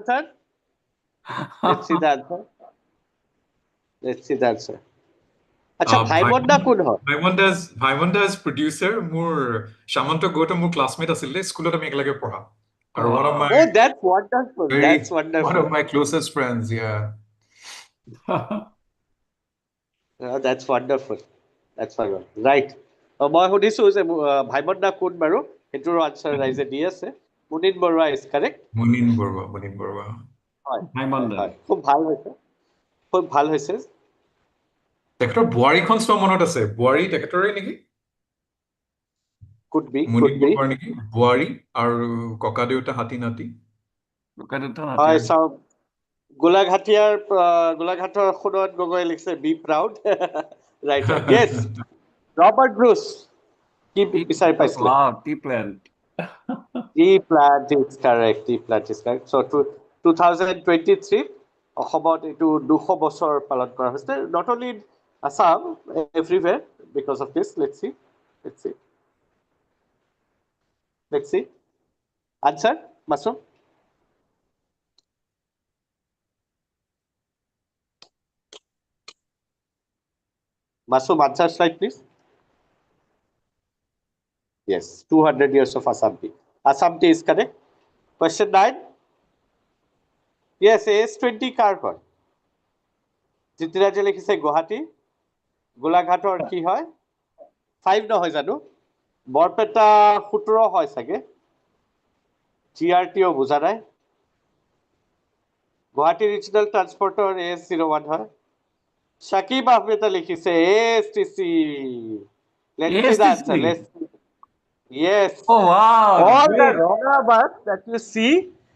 আনসাৰ আচ্ছা ভাইমন্দা কোন হয় ভাইমন্দা's producer মোৰ সামন্ত গৌতম মোৰ ক্লাছমেট আছিল স্কুলত আমি একেলগে পঢ়া আৰু one of my that's wonderful one of my closest friends yeah That's wonderful. That's wonderful. Right. মই সুধিছো যে ভাইমন দা কোন বাৰু সেইটোৰ আনসাৰ ৰাইজে দি আছে Munin Baruah is correct Munin Borwa, Munin Borwa. হয় Haimanda. হয় খুব ভাল হৈছে খুব ভাল হৈছে তেখেতৰ বোৱাৰীখন চোৱা মনত আছে বোৱাৰী তেখেতৰে নেকি could be মুনিন বৰুৱাৰ নেকি বোৱাৰী আৰু ককা দেউতা হাতী নাতি Look at it. হয় চাও গোলাঘাটৰ সোণত গগৈ লিখিছে be proud right right yes Robert Bruce কি বিচাৰি পাইছিলে Wow, tea plant. tea plant is correct tea plant is correct so 2023 অসমত এইটো 200 বছৰ পালন কৰা হৈছে not only in Assam everywhere because of this let's see answer Masum answer slide please yes 200 years of Assam tea is correct question 9 yes AS20 কাৰ হয় জিতিৰাজে লিখিছে গুৱাহাটী গোলাঘাটৰ কি হয় 5 নহয় জানো বৰপেটা 17 হয় চাগে জিআৰটিও বুজা নাই গুৱাহাটী ৰিজনেল ট্ৰান্সপৰ্টৰ AS01 হয় শাকিব আহমেদে লিখিছে ASTC let's see the answer let's see. Yes Oh, wow. all the Great. roundabouts that you see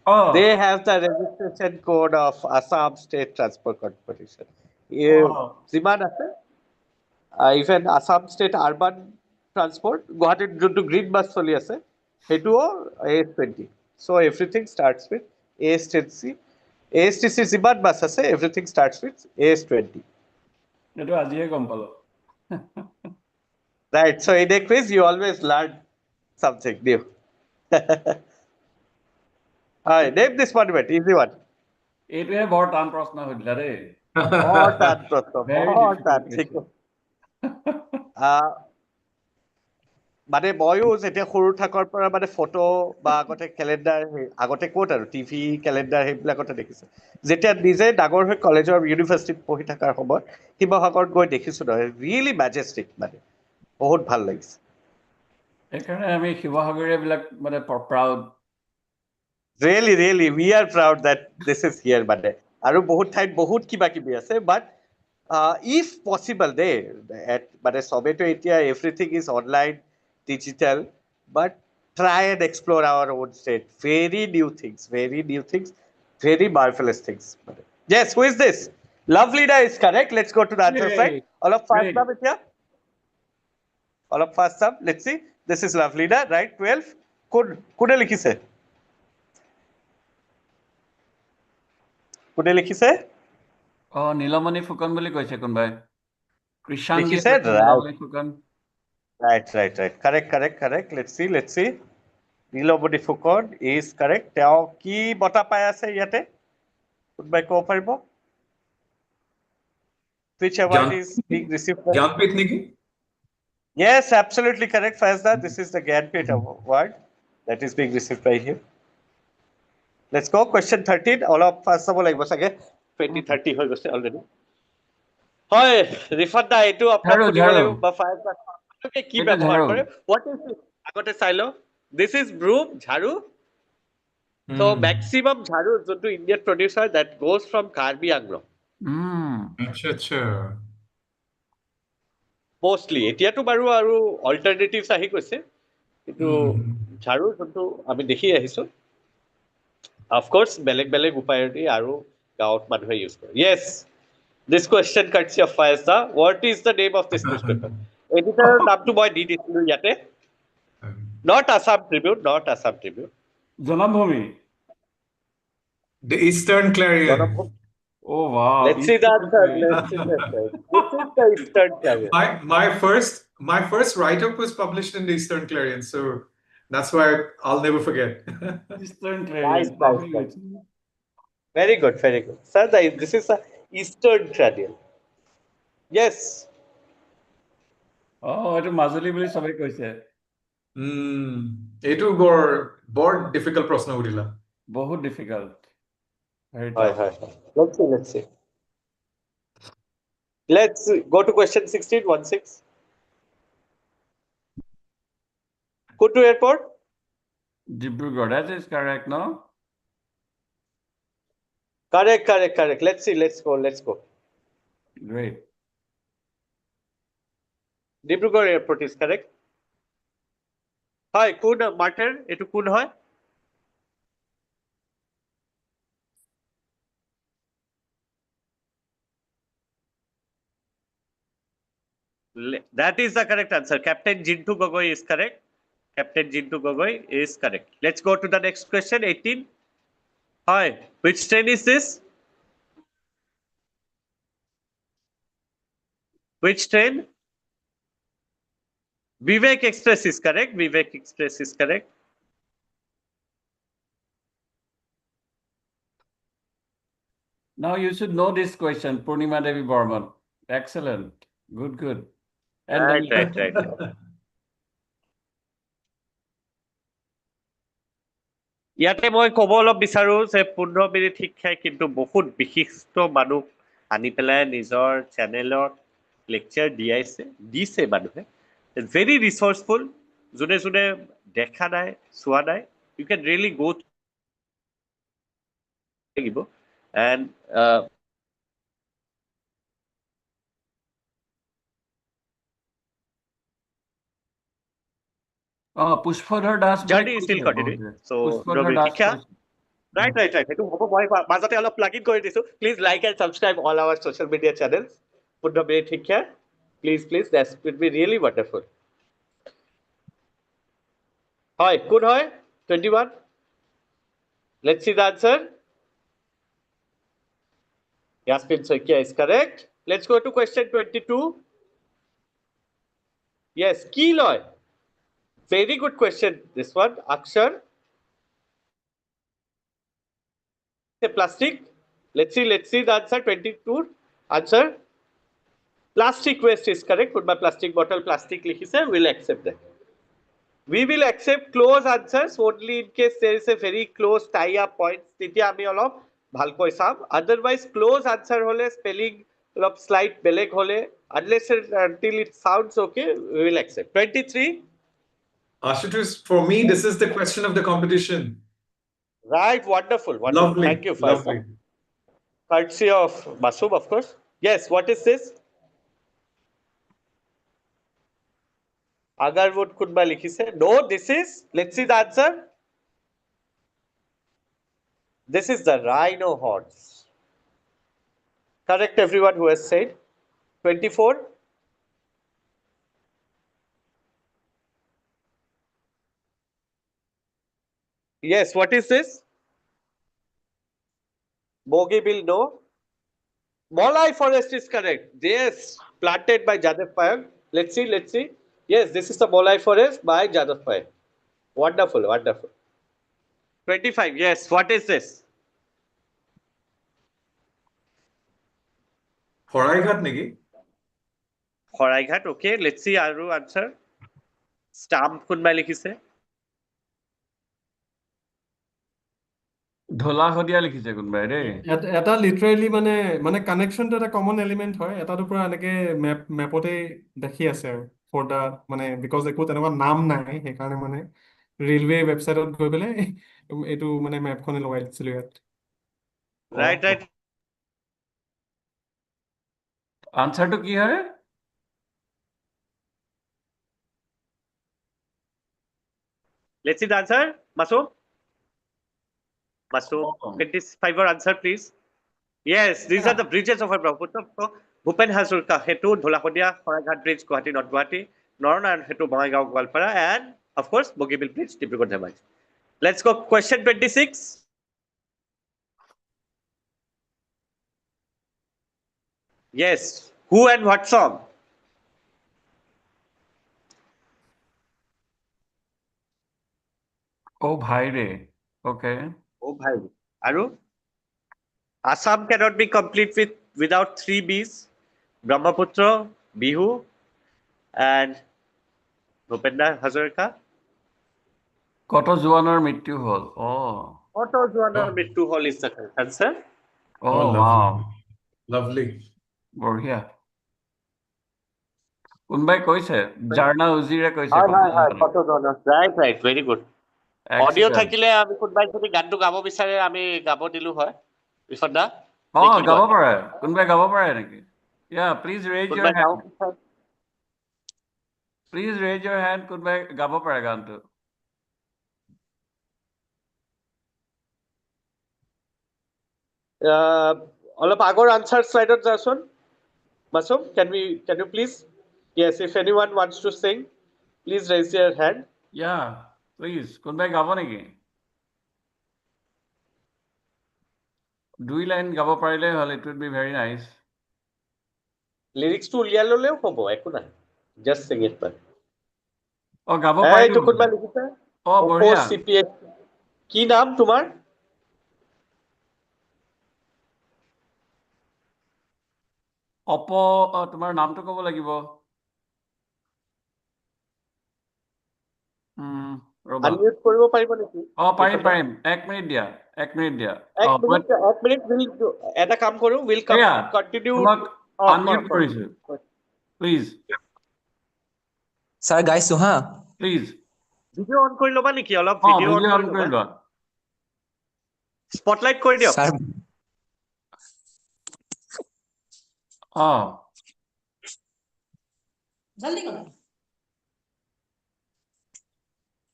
Oh, they have the registration code of Assam State Transport Corporation wow. যিমান আছে even Assam State Urban Transport গুৱাহাটীত যোনটো গ্ৰীণ বাছ চলি আছে সেইটোও AS20 so everything starts with ASTC যিমান বাছ আছে everything starts with AS20 এইটো আজিয়ে গম পালো right so in a quiz you always learn something new Hi, name this monument easy one এইটোৱে বৰ টান প্ৰশ্ন সুধিলা দেই বৰ টান প্ৰশ্ন Very বৰ difficult টান ঠিক question. মানে ময়ো যেতিয়া সৰু থাকৰ পৰা মানে ফটো বা আগতে কেলেণ্ডাৰ আগতে ক'ত আৰু টিভি কেলেণ্ডাৰ সেইবিলাকতে দেখিছোঁ যেতিয়া নিজে ডাঙৰ হৈ কলেজৰ ইউনিভাৰ্চিটিত পঢ়ি থকাৰ সময়ত শিৱসাগৰত গৈ দেখিছোঁ নহয় ৰিয়েলি মেজেষ্টিক মানে বহুত ভাল লাগিছে সেইকাৰণে আমি শিৱসাগৰীয়াবিলাক মানে proud really we are proud that this is here মানে আৰু বহুত ঠাইত বহুত কিবা কিবি আছে but if possible মানে সবেতো এতিয়া everything is online digital but try and explore our own state very new things very marvelous things yes who is this Lovelina is correct let's go to the answer slide all of fast Great. up here all of fast up let's see this is Lovelina right 12 কোনে লিখিছে কোনে লিখিছে নীলমণি ফুকন বুলি কৈছে কোনোবাই কৃষাণ লিখিছে Nilmani Phukan right correct let's see Nilmani Phukan is correct তেওঁ কি বঁটা পাই আছে ইয়াতে কোনোবাই ক'ব পাৰিব which award is being received Jnanpith নেকি yes absolutely correct Faizda this is the Gyanpith award that is being received by him let's go question 13 all of us চাব লাগিব চাগে 2030 হৈ গৈছে already হয় ৰিফাত দা এইটো আপোনাক সুধিব লাগিব বা ফায়াজদা কি ব্যৱহাৰ কৰে what is it আগতে চাই লও this is broom ঝাৰু so maximum ঝাৰু যোনটো ইণ্ডিয়াত প্ৰডিউচ হয় that goes from Karbi Anglong আচ্ছা mostly এতিয়াতো বাৰু আৰু অল্টাৰনেটিভছ আহি গৈছে কিন্তু ঝাৰু যোনটো আমি দেখি আহিছো of course বেলেগ উপায়েদি আৰু গাঁৱত মানুহে ইউজ কৰে yes this question courtesy of Faizda what is the name of this newspaper editor নামটো মই দি দিছিলো ইয়াতে not Assam Tribune Janambhumi The Eastern Clarion. Oh wow let's see the answer this is the Eastern Clarion My first write-up was published in the Eastern Clarion, so that's why I'll never forget. Eastern Clarion nice. Very good sir this is the Eastern Clarion yes এইটো মাজুলী বুলি সবাই কৈছে এইটো বৰ difficult প্ৰশ্ন সুধিলা বহুত ডিফিকাল্ট হয় let's see Let's go to question 16, 16. Kutu Airport? Dibrugarh, that is correct, no? Correct. Let's see. Let's go. Great. Dibrugarh Airport is correct. Hi, কোন মাঠের এটু কোন হয়? That is the correct answer. Captain Jintu Gogoi is correct. Captain Jintu Gogoi is correct. Let's go to the next question, 18. Hi, which train is this? Which train? Vivek Express is correct. Vivek Express is correct. Now you should know this question, Purnima Devi Burman. Excellent. Good. And Right. ইয়াতে মই ক'ব অলপ বিচাৰো যে 15 মিনিট শিক্ষাই কিন্তু বহুত বিশিষ্ট মানুহ আনি পেলাই নিজৰ চেনেলত লেকচাৰ দিছে মানুহে ভেৰি ৰিচৰ্চফুল যোনে দেখা নাই চোৱা নাই ইউ কেন ৰিয়েলি গো লাগিব and Pushpadhar Das journey still continue so' শিক্ষা Right. সেইটো হ'ব মই মাজতে অলপ প্লাগ ইন কৰি দিছো please like and subscribe all our social media channels 15 minute শিক্ষা please that will be really wonderful হয় কোন হয় 21 let's see the answer Yasmin Xikhya is correct let's go to question 22 yes কি লয় very good question this one Akshar plastic let's see the answer 22 answer plastic waste is correct put my plastic bottle plastic likhise we'll accept that we will accept close answers only in case there is a very close tie up points তেতিয়া আমি অলপ ভালকৈ চাম otherwise close answer হলে spelling অলপ slight বেলেগ হলে unless until it sounds okay we will accept 23 Ashutosh, for me, this is the question of the competition. right wonderful Lovely. thank you Faisal Lovely. courtesy of Masum of course yes what is this Agarwood Kunba likhise no this is let's see the answer this is the rhino horns correct everyone who has said 24 yes what is this Bogeybill no Molai forest is correct yes planted by Jadav Payag let's see yes this is the Molai forest by Jadav Payag wonderful 25 yes what is this Horaighat negi? Horaighat okay let's see aru answer stamp kunba likhise Dhola Sadiya লিখিছে কোনোবাই দেই এটা লিটাৰেলি মানে কানেকশ্যনটো এটা কমন এলিমেণ্ট হয় এটাটো পুৰা এনেকে মেপতে দেখি আছে আৰু ফৰ দা মানে বিকজ একো তেনেকুৱা নাম নাই সেইকাৰণে মানে ৰেলৱে ৱেবছাইটত গৈ পেলাই এইটো মানে মেপখনে লগাই দিছিলো ইয়াত right আনসাৰটো কি হয় let's see the answer Masum 25 or answer please yes these are the bridges of our Brahmaputra so Bhupen Hazarika Hetu Dholakhodia Horaighat Bridge Guwahati North Guwahati Narayan Hetu Bongaigaon Goalpara and of course Bogeybill Bridge Dibrugarh Dhemali let's go question 26 yes who and what song oh bhai re okay oh bhai aru Assam cannot be complete without 3 B's Brahmaputra Bihu and Bhupendra Hazarika কত জোৱানৰ মৃত্যু হল Auto Joanna Mittu Hall is the correct answer oh lovely. wow Lovely. বঢ়িয়া কোনবাই কৈছে জাৰ্না উজিৰে কৈছে হয় হয় হয় কমলা ফটো ধৰণৰ right very good audio' excellent থাকিলে আমি কোনোবাই যদি গানটো গাব বিচাৰে আমি গাব দিলো হয় ৰিফত দা গাব পাৰে কোনবাই গাব পাৰে নেকি প্লিজ ৰেজ ইউৰ কোনোবাই গাব হেণ্ড বিচাৰে কোনবাই গাব পাৰে গানটো অলপ আগৰ আনসাৰ স্লাইডত যাচোন Masum can you please yes if anyone wants to sing please raise your hand please কোনবাই গাব নেকি 2 লাইন গাব পাৰিলে হ'ল it would be very nice লিৰিক্সটো উলিয়াই ললেও হ'ব একো নাই জাষ্ট সিং ইট বাট গাব পাৰিব এইটো কোনোবা লিখিছে বঢ়িয়া CPS কি নাম তোমাৰ তোমাৰ নামটো ক'ব লাগিব ৰবা আনমিউট কৰিব পাৰিব নেকি পাৰিম 1 মিনিট দিয়া এক মিনিট এটা কাম কৰো উইল কন্টিনিউ তোমাক আনমিউট কৰিছো প্লিজ স্যাৰ গাইছো হা প্লিজ ভিডিঅ' অন কৰি ল'বা নেকি অলপ ভিডিঅ' অন কৰি ল'বা লোৱা স্পটলাইট কৰি দিয়ক স্যাৰ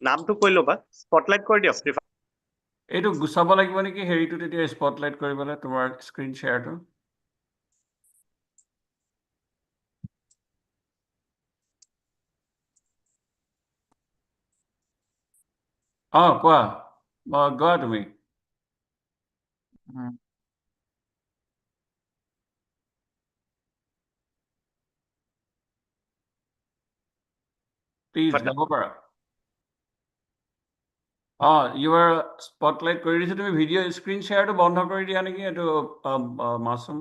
নামটো কৈ ল'বা স্পটলাইট কৰি দিয়ক এইটো গুচাব লাগিব নেকি হেৰিটো তেতিয়া স্পটলাইট কৰিবলৈ তোমাৰ স্ক্ৰীন শ্বেয়াৰটো কোৱা গোৱা তুমি প্লিজ গাব পাৰা ইউৰ স্পটলাইট কৰি দিছো তুমি ভিডিঅ' স্ক্ৰীন শ্বেয়াৰটো বন্ধ কৰি দিয়া নেকি এইটো মাছুম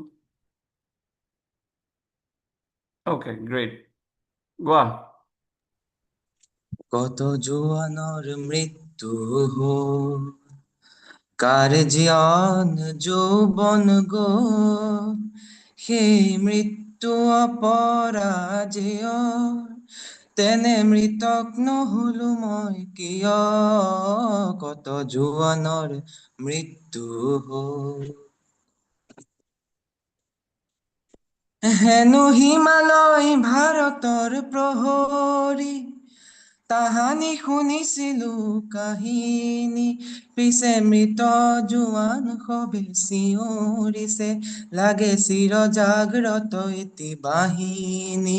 অ'কে গ্ৰেট গোৱা কত জোয়ানোর মৃত্যু হল কার জীবন যৌবন গো সেই মৃত্যু অপরাজেয় তেনে মৃতক নহলো মই কিয় কত জোয়ানোর মৃত্যু হল হেনো হিমালয় ভাৰতৰ প্ৰহৰী তাহানি শুনিছিলো কাহিনী পিছে মৃত জোৱান সবে চিঞৰিছে লাগে চিৰ জাগ্ৰত এটি বাহিনী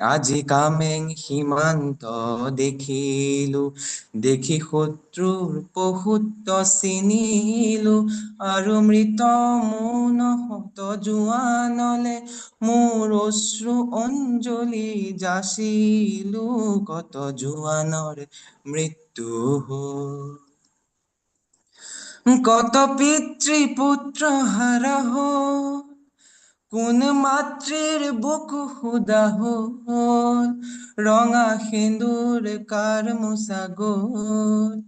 আজি কামেং সীমান্ত দেখিলো দেখি শত্ৰুৰ পশুত্ব চিনিলো আৰু মৃত মৌন শত জোৱানলে মোৰ অশ্ৰু অঞ্জলি যাচিলো কত জোৱানৰ মৃত্যু হল কত পিতৃ পুত্ৰ হাৰা হল কোন মাতৃৰ বুকু সুদা হল ৰঙা সেন্দুৰ কাৰ মোচা গল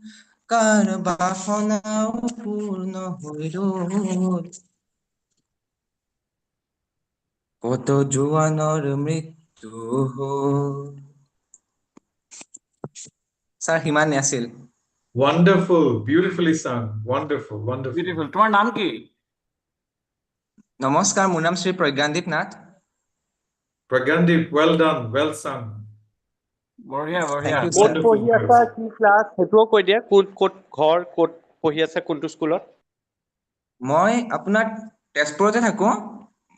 কাৰ বাসনাও পূৰ্ণ হৈ ৰল কত জোৱানৰ মৃত্যু হল স্যাৰ হিমানে আছিল Wonderful, beautifully sung. Wonderful. Beautiful তোমাৰ নাম কি নমস্কাৰ মোৰ নাম Shri Prajnandip Nath Pragandip, well done, well sung. বঢ়িয়া Thank you, ক'ত sir. পঢ়ি আছা কি ক্লাছ সেইটোও কৈ দিয়া ক'ত ঘৰ ক'ত পঢ়ি আছা কোনটো স্কুলত মই আপোনাৰ তেজপুৰতে থাকো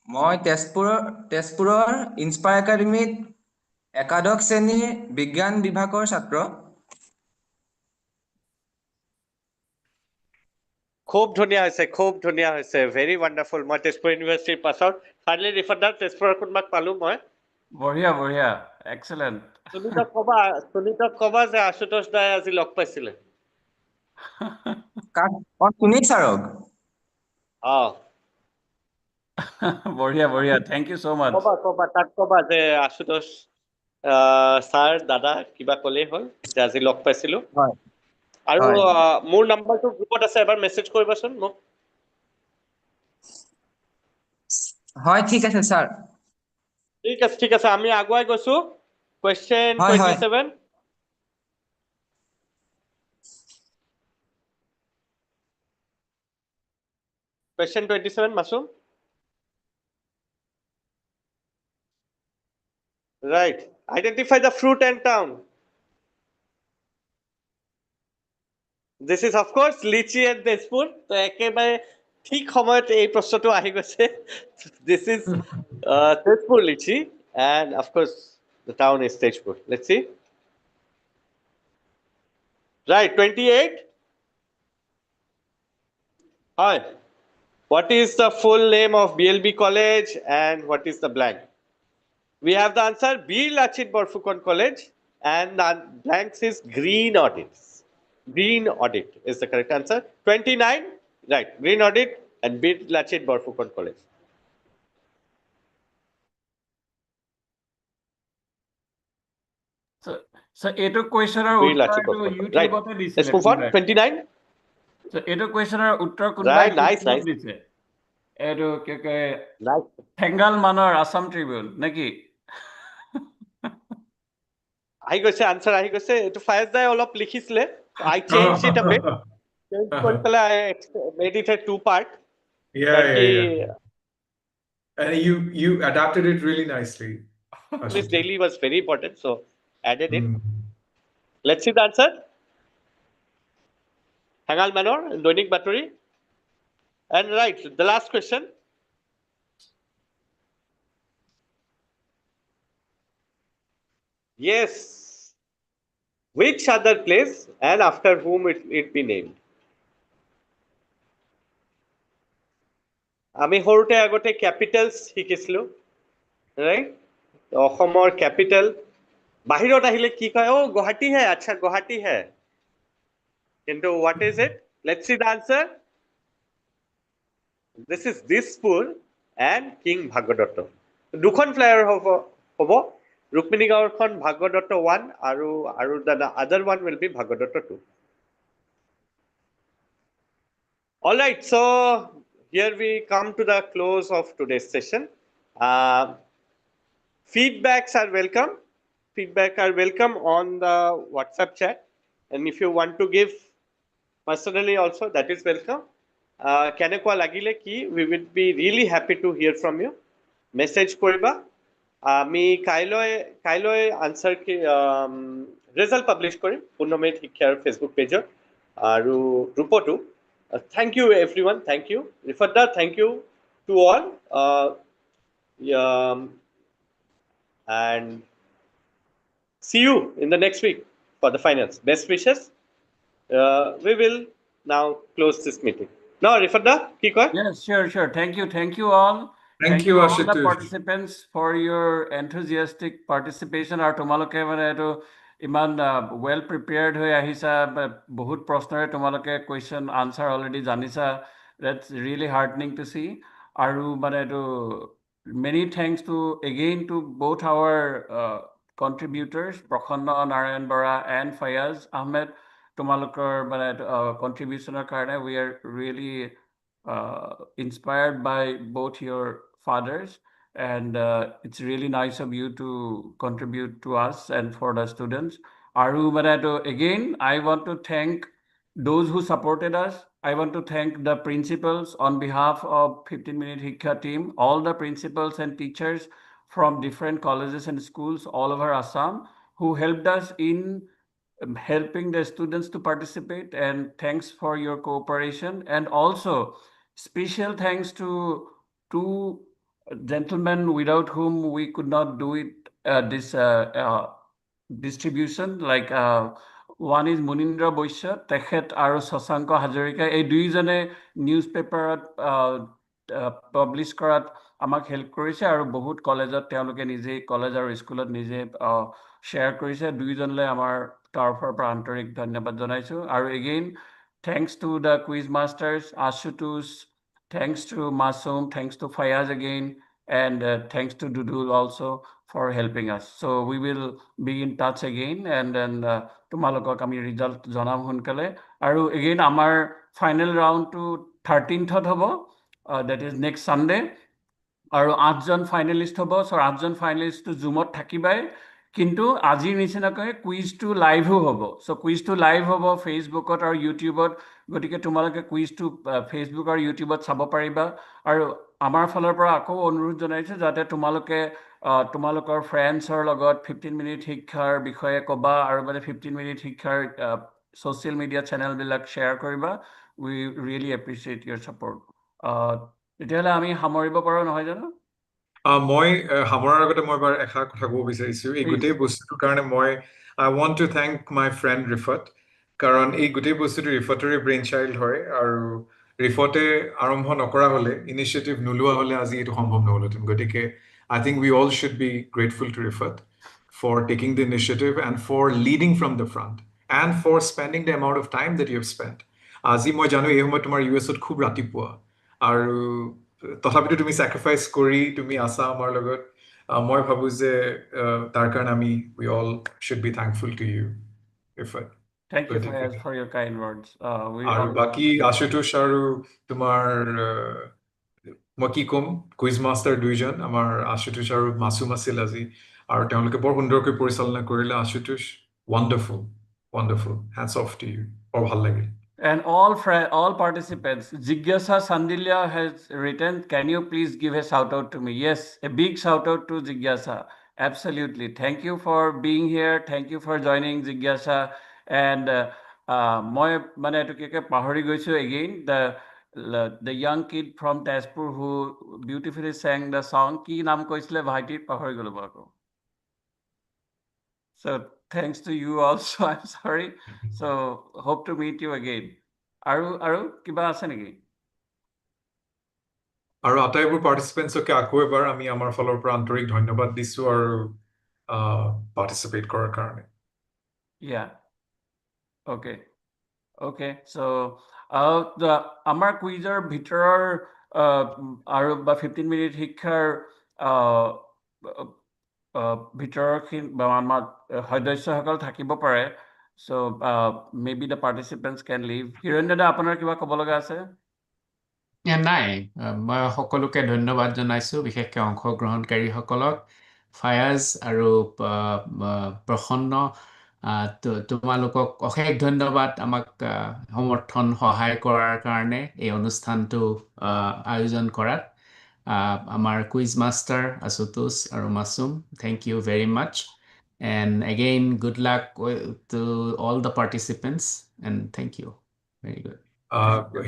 মই তেজপুৰৰ ইনস্পায়াৰ একাডেমীত একাদশ শ্ৰেণীৰ বিজ্ঞান বিভাগৰ ছাত্ৰ খুব ধুনীয়া হৈছে ভেৰি ৱাণ্ডাৰফুল মই তেজপুৰ ইউনিভাৰ্চিটিৰ পাছত ফাইনেলি ৰিফাণ্ডাৰ তেজপুৰৰ কোনোবাক পালো মই বঢ়িয়া এক্সেলেণ্ট সুনীতক কবা যে আশুতোষ দাই আজি লগ পাইছিলে সুনীত ছাৰক বঢ়িয়া থেংক ইউ ছ' মাচ তাক কবা যে আশুতোষ ছাৰ দাদা কিবা ক'লেই হ'ল যে আজি লগ পাইছিলো আৰু মোৰ নাম্বাৰটো গ্ৰুপত আছে এবাৰ মেছেজ কৰিবাচোন মোক হয় ঠিক আছে ছাৰ ঠিক আছে আমি আগুৱাই গৈছো Question Hi, hi. 27. Question 27, Masum. Right. Identify the fruit and town. This is of course lychee and Tezpur. তো একেবাৰে ঠিক সময়ত এই প্ৰশ্নটো আহি গৈছে. This is Tezpur lychee, and of course the town is Tezpur. Let's see. Right, 28. Hi. What is the full name of BLB College and what is the blank? We have the answer Bir Lachit Borphukon College, and the blanks is Green Audits. Green Audit is the correct answer. 29. Right, Green Audit and Bir Lachit Borphukon College. So এইটো কুৱেশ্যনৰ Bir উত্তৰ Lachit এইটো Borphukon College. Right. ইউটিউবতে Let's দিছিলে move on. কোনোবাই 29. So এইটো কুৱেশ্যনৰ উত্তৰ কোনোবাই Right, nice, ইউটিউবত nice. দিছে এইটো কি কয় Nice. থেংগাল মানৰ আছাম ট্ৰিবিউন নেকি আহি গৈছে আনসাৰ আহি গৈছে এইটো ফায়েজ দাই অলপ লিখিছিলে I changed it a bit. Change কৰি পেলাই I made it a two part. Yeah. And you adapted it really nicely. This daily was very important, so added it. Mm. Let's see the answer. Hangal Manor, Doinik Baturi. And right, the last question. Yes. Which other place and after whom it be named? আমি সৰুতে আগতে ক্যাপিটেলস শিকিছিলো ৰাইট অসমৰ ক্যাপিটেল বাহিৰত আহিলে কি কয় ও গুৱাহাটী হে আচ্ছা গুৱাহাটী হে কিন্তু what is it? Let's see the answer. This is Dispur and King Bhagadatta. দুখন ফ্লায়াৰ হ'ব Rukmini Gaurখন Bhagadatta 1 আৰু the other one will be Bhagadatta 2. All right, so here we come to the close of today's session. Feedbacks are welcome. Feedback are welcome on the WhatsApp chat. And if you want to give personally also, that is welcome. Kenekwa lagile ki, we would be really happy to hear from you. Message koriba. আমি কাইলৈ আনসাৰ কি ৰেজাল্ট পাবলিশ কৰিম পুনমিত শিক্ষাৰ ফেসবুক পেজত আৰু গ্ৰুপতো thank you everyone, thank you Rifata, thank you to all and see you in the next week for the finals. Best wishes. We will now close this meeting. Now Rifata, ki koy? Yes, sure. Thank you all. Thank you, all the Ashutosh. participants for your enthusiastic participation. আৰু তোমালোকে মানে এইটো ইমান well prepared হৈ আহিছা বহুত প্ৰশ্নৰে তোমালোকে question answer already জানিছা. That's really heartening to see. আৰু মানে এইটো many thanks to again to both our contributors Prakhanda Narayan Bara and Fayaz Ahmed. তোমালোকৰ মানে contributionৰ কাৰণে we are really inspired by both your fathers, and it's really nice of you to contribute to us and for the students. Aru Marato, again, I want to thank those who supported us. I want to thank the principals on behalf of 15 Minute Xikhya team, all the principals and teachers from different colleges and schools all over Assam who helped us in helping the students to participate, and thanks for your cooperation. And also special thanks to two gentlemen without whom we could not do it this distribution, like one is Munindra Boisha, Tekhet aru Sasanko Hazarika. এই দুইজনে নিউজপেপাৰত পাব্লিছ কৰাত আমাক হেল্প কৰিছে আৰু বহুত কলেজত তেওঁলোকে নিজে কলেজ আৰু স্কুলত নিজে শ্বেয়াৰ কৰিছে দুইজনলৈ আমাৰ তৰফৰ পৰা আন্তৰিক ধন্যবাদ জনাইছো আৰু again thanks to the quiz masters Ashutosh, thanks to Masum, thanks to Fayaz again, and thanks to Dudul also for helping us. So we will be in touch again, and then tumalokok ami result janam hunkale aru again amar final round to 13th hobo, that is next Sunday. আৰু 8জন ফাইনেলিষ্ট হ'ব, so 8জন ফাইনেলিষ্ট জুমত থাকিবাই কিন্তু আজিৰ নিচিনাকৈ কুইজটো লাইভো হ'ব চ' কুইজটো লাইভ হ'ব ফেচবুকত আৰু ইউটিউবত গতিকে তোমালোকে কুইজটো ফেচবুক আৰু ইউটিউবত চাব পাৰিবা আৰু আমাৰ ফালৰ পৰা আকৌ অনুৰোধ জনাইছোঁ যাতে তোমালোকে তোমালোকৰ ফ্ৰেণ্ডছৰ লগত 15 মিনিট শিক্ষাৰ বিষয়ে ক'বা আৰু মানে 15 মিনিট শিক্ষাৰ ছ'চিয়েল মিডিয়া চেনেলবিলাক শ্বেয়াৰ কৰিবা উই ৰিয়েলি এপ্ৰিচিয়েট ইয়ৰ ছাপৰ্ট তেতিয়াহ'লে আমি সামৰিব পাৰোঁ নহয় জানো মই সামৰাৰ আগতে মই এবাৰ এষাৰ কথা ক'ব বিচাৰিছোঁ এই গোটেই বস্তুটোৰ কাৰণে মই I want to thank my friend Rifat কাৰণ এই গোটেই বস্তুটো ৰিফতৰে ব্ৰেইন চাইল্ড হয় আৰু ৰিফতে আৰম্ভ নকৰা হ'লে ইনিচিয়েটিভ নোলোৱা হ'লে আজি এইটো সম্ভৱ নহ'লহেঁতেন গতিকে I think we all should be grateful to Rifat for taking the initiative and for leading from the front and for spending the amount of time that you have spent. আজি মই জানো এই সময়ত তোমাৰ ইউএছত খুব ৰাতিপুৱা আৰু তথাপিতো তুমি স্যাক্ৰিফাইচ কৰি তুমি আছা আমাৰ লগত মই ভাবো যে তাৰ কাৰণে আমি we all should be thankful to you Rifat. Thank you for your kind words. আৰু বাকি আশুতোষ আৰু তোমাৰ মই কি ক'ম কুইজ মাষ্টাৰ দুইজন আমাৰ আশুতোষ আৰু মাছুম আছিল আজি আৰু তেওঁলোকে বৰ সুন্দৰকৈ পৰিচালনা কৰিলে Ashutosh wonderful hats off to you বৰ ভাল লাগিল And all participants, Jigyasa Sandilya has written, can you please give a shout out to me? Yes, a big shout out to Jigyasa. Absolutely. Thank you for being here. Thank you for joining Jigyasa. And moi mane etu ke pahori goisu again the young kid from Tezpur who beautifully sang the song ki naam koisile bhaiti pahori golo bako. So thanks to you also. I'm sorry. So hope to meet you again. Aru kiba ase neki? আৰু আটাইবোৰ পাৰ্টিচিপেণ্টছকে আকৌ এবাৰ আমি আমাৰ ফালৰ পৰা আন্তৰিক ধন্যবাদ দিছো আৰু পাৰ্টিচিপেট কৰাৰ কাৰণে Yeah. Okay. So আমাৰ কুইজৰ ভিতৰৰ আৰু বা 15 মিনিট শিক্ষাৰ ভিতৰৰ আমাৰ সদস্যসকল থাকিব পাৰে so maybe the participants can leave Hiranya দা আপোনাৰ কিবা ক'ব লগা আছে নাই মই সকলোকে ধন্যবাদ জনাইছো বিশেষকৈ অংশগ্ৰহণকাৰীসকলক ফায়াজ আৰু প্ৰসন্ন তোমালোকক অশেষ ধন্যবাদ আমাক সমৰ্থন সহায় কৰাৰ কাৰণে এই অনুষ্ঠানটো আয়োজন কৰাত আমাৰ কুইজ মাষ্টাৰ আশুতোষ আৰু Masum thank you very much and again good luck to all the participants and thank you very good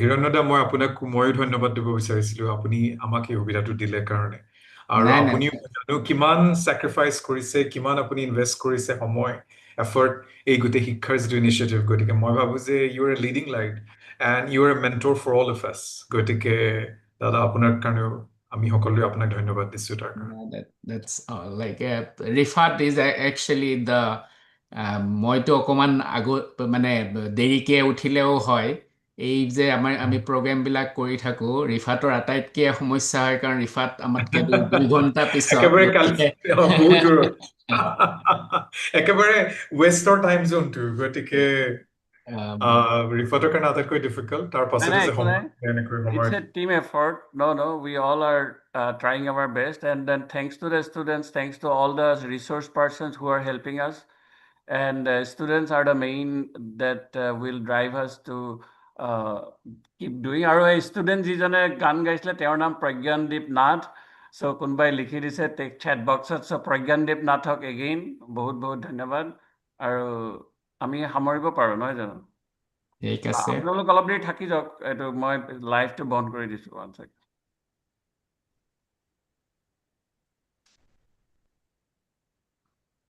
হিৰণ্যদা মই আপোনাক ময়ো ধন্যবাদ দিব বিচাৰিছিলো আপুনি আমাক এই সুবিধাটো দিলে কাৰণে আৰু আপুনি জানো কিমান স্যাক্ৰিফাইচ কৰিছে কিমান আপুনি ইনভেষ্ট কৰিছে সময় এফৰ্ট এই গোটেই শিক্ষাৰ যিটো ইনিচিয়েটিভ গতিকে মই ভাবো যে you are leading light and you are mentor for all of us গতিকে দাদা আপোনাৰ কাৰণেও আমি সকলোৱে আপোনাক ধন্যবাদ দিছো তাৰ কাৰণে that's like Rifat is actually the মইতো অকমান মানে দেৰিকে উঠিলেও হয় এই যে আমি প্ৰগ্ৰামবিলাক কৰি থাকো ৰিফাতৰ আটাইতকৈ সমস্যা হয় কাৰণ ৰিফাত আমাতকৈ 2 ঘণ্টা পিছত একেবাৰে একেবাৰে ৱেষ্টৰ টাইম জোনটো গতিকে ৰিফাতৰ কাৰণে আটাইতকৈ ডিফিকাল্ট তাৰ পাছতে যে it's a team effort no we all are trying our best and then thanks to the students thanks to all the resource persons who are helping us and students are the main that will drive us to keep doing আৰু এই ষ্টুডেণ্ট যিজনে গান গাইছিলে তেওঁৰ নাম প্ৰজ্ঞানদীপ নাথ চ' কোনোবাই লিখি দিছে চেট বক্সত চ' প্ৰজ্ঞানদীপ নাথক এগেইন বহুত ধন্যবাদ আৰু আমি সামৰিব পাৰোঁ নহয় জানো ঠিক আছে আপোনালোক অলপ দেৰি থাকি যাওক এইটো মই লাইভটো বন্ধ কৰি দিছোঁ 1 second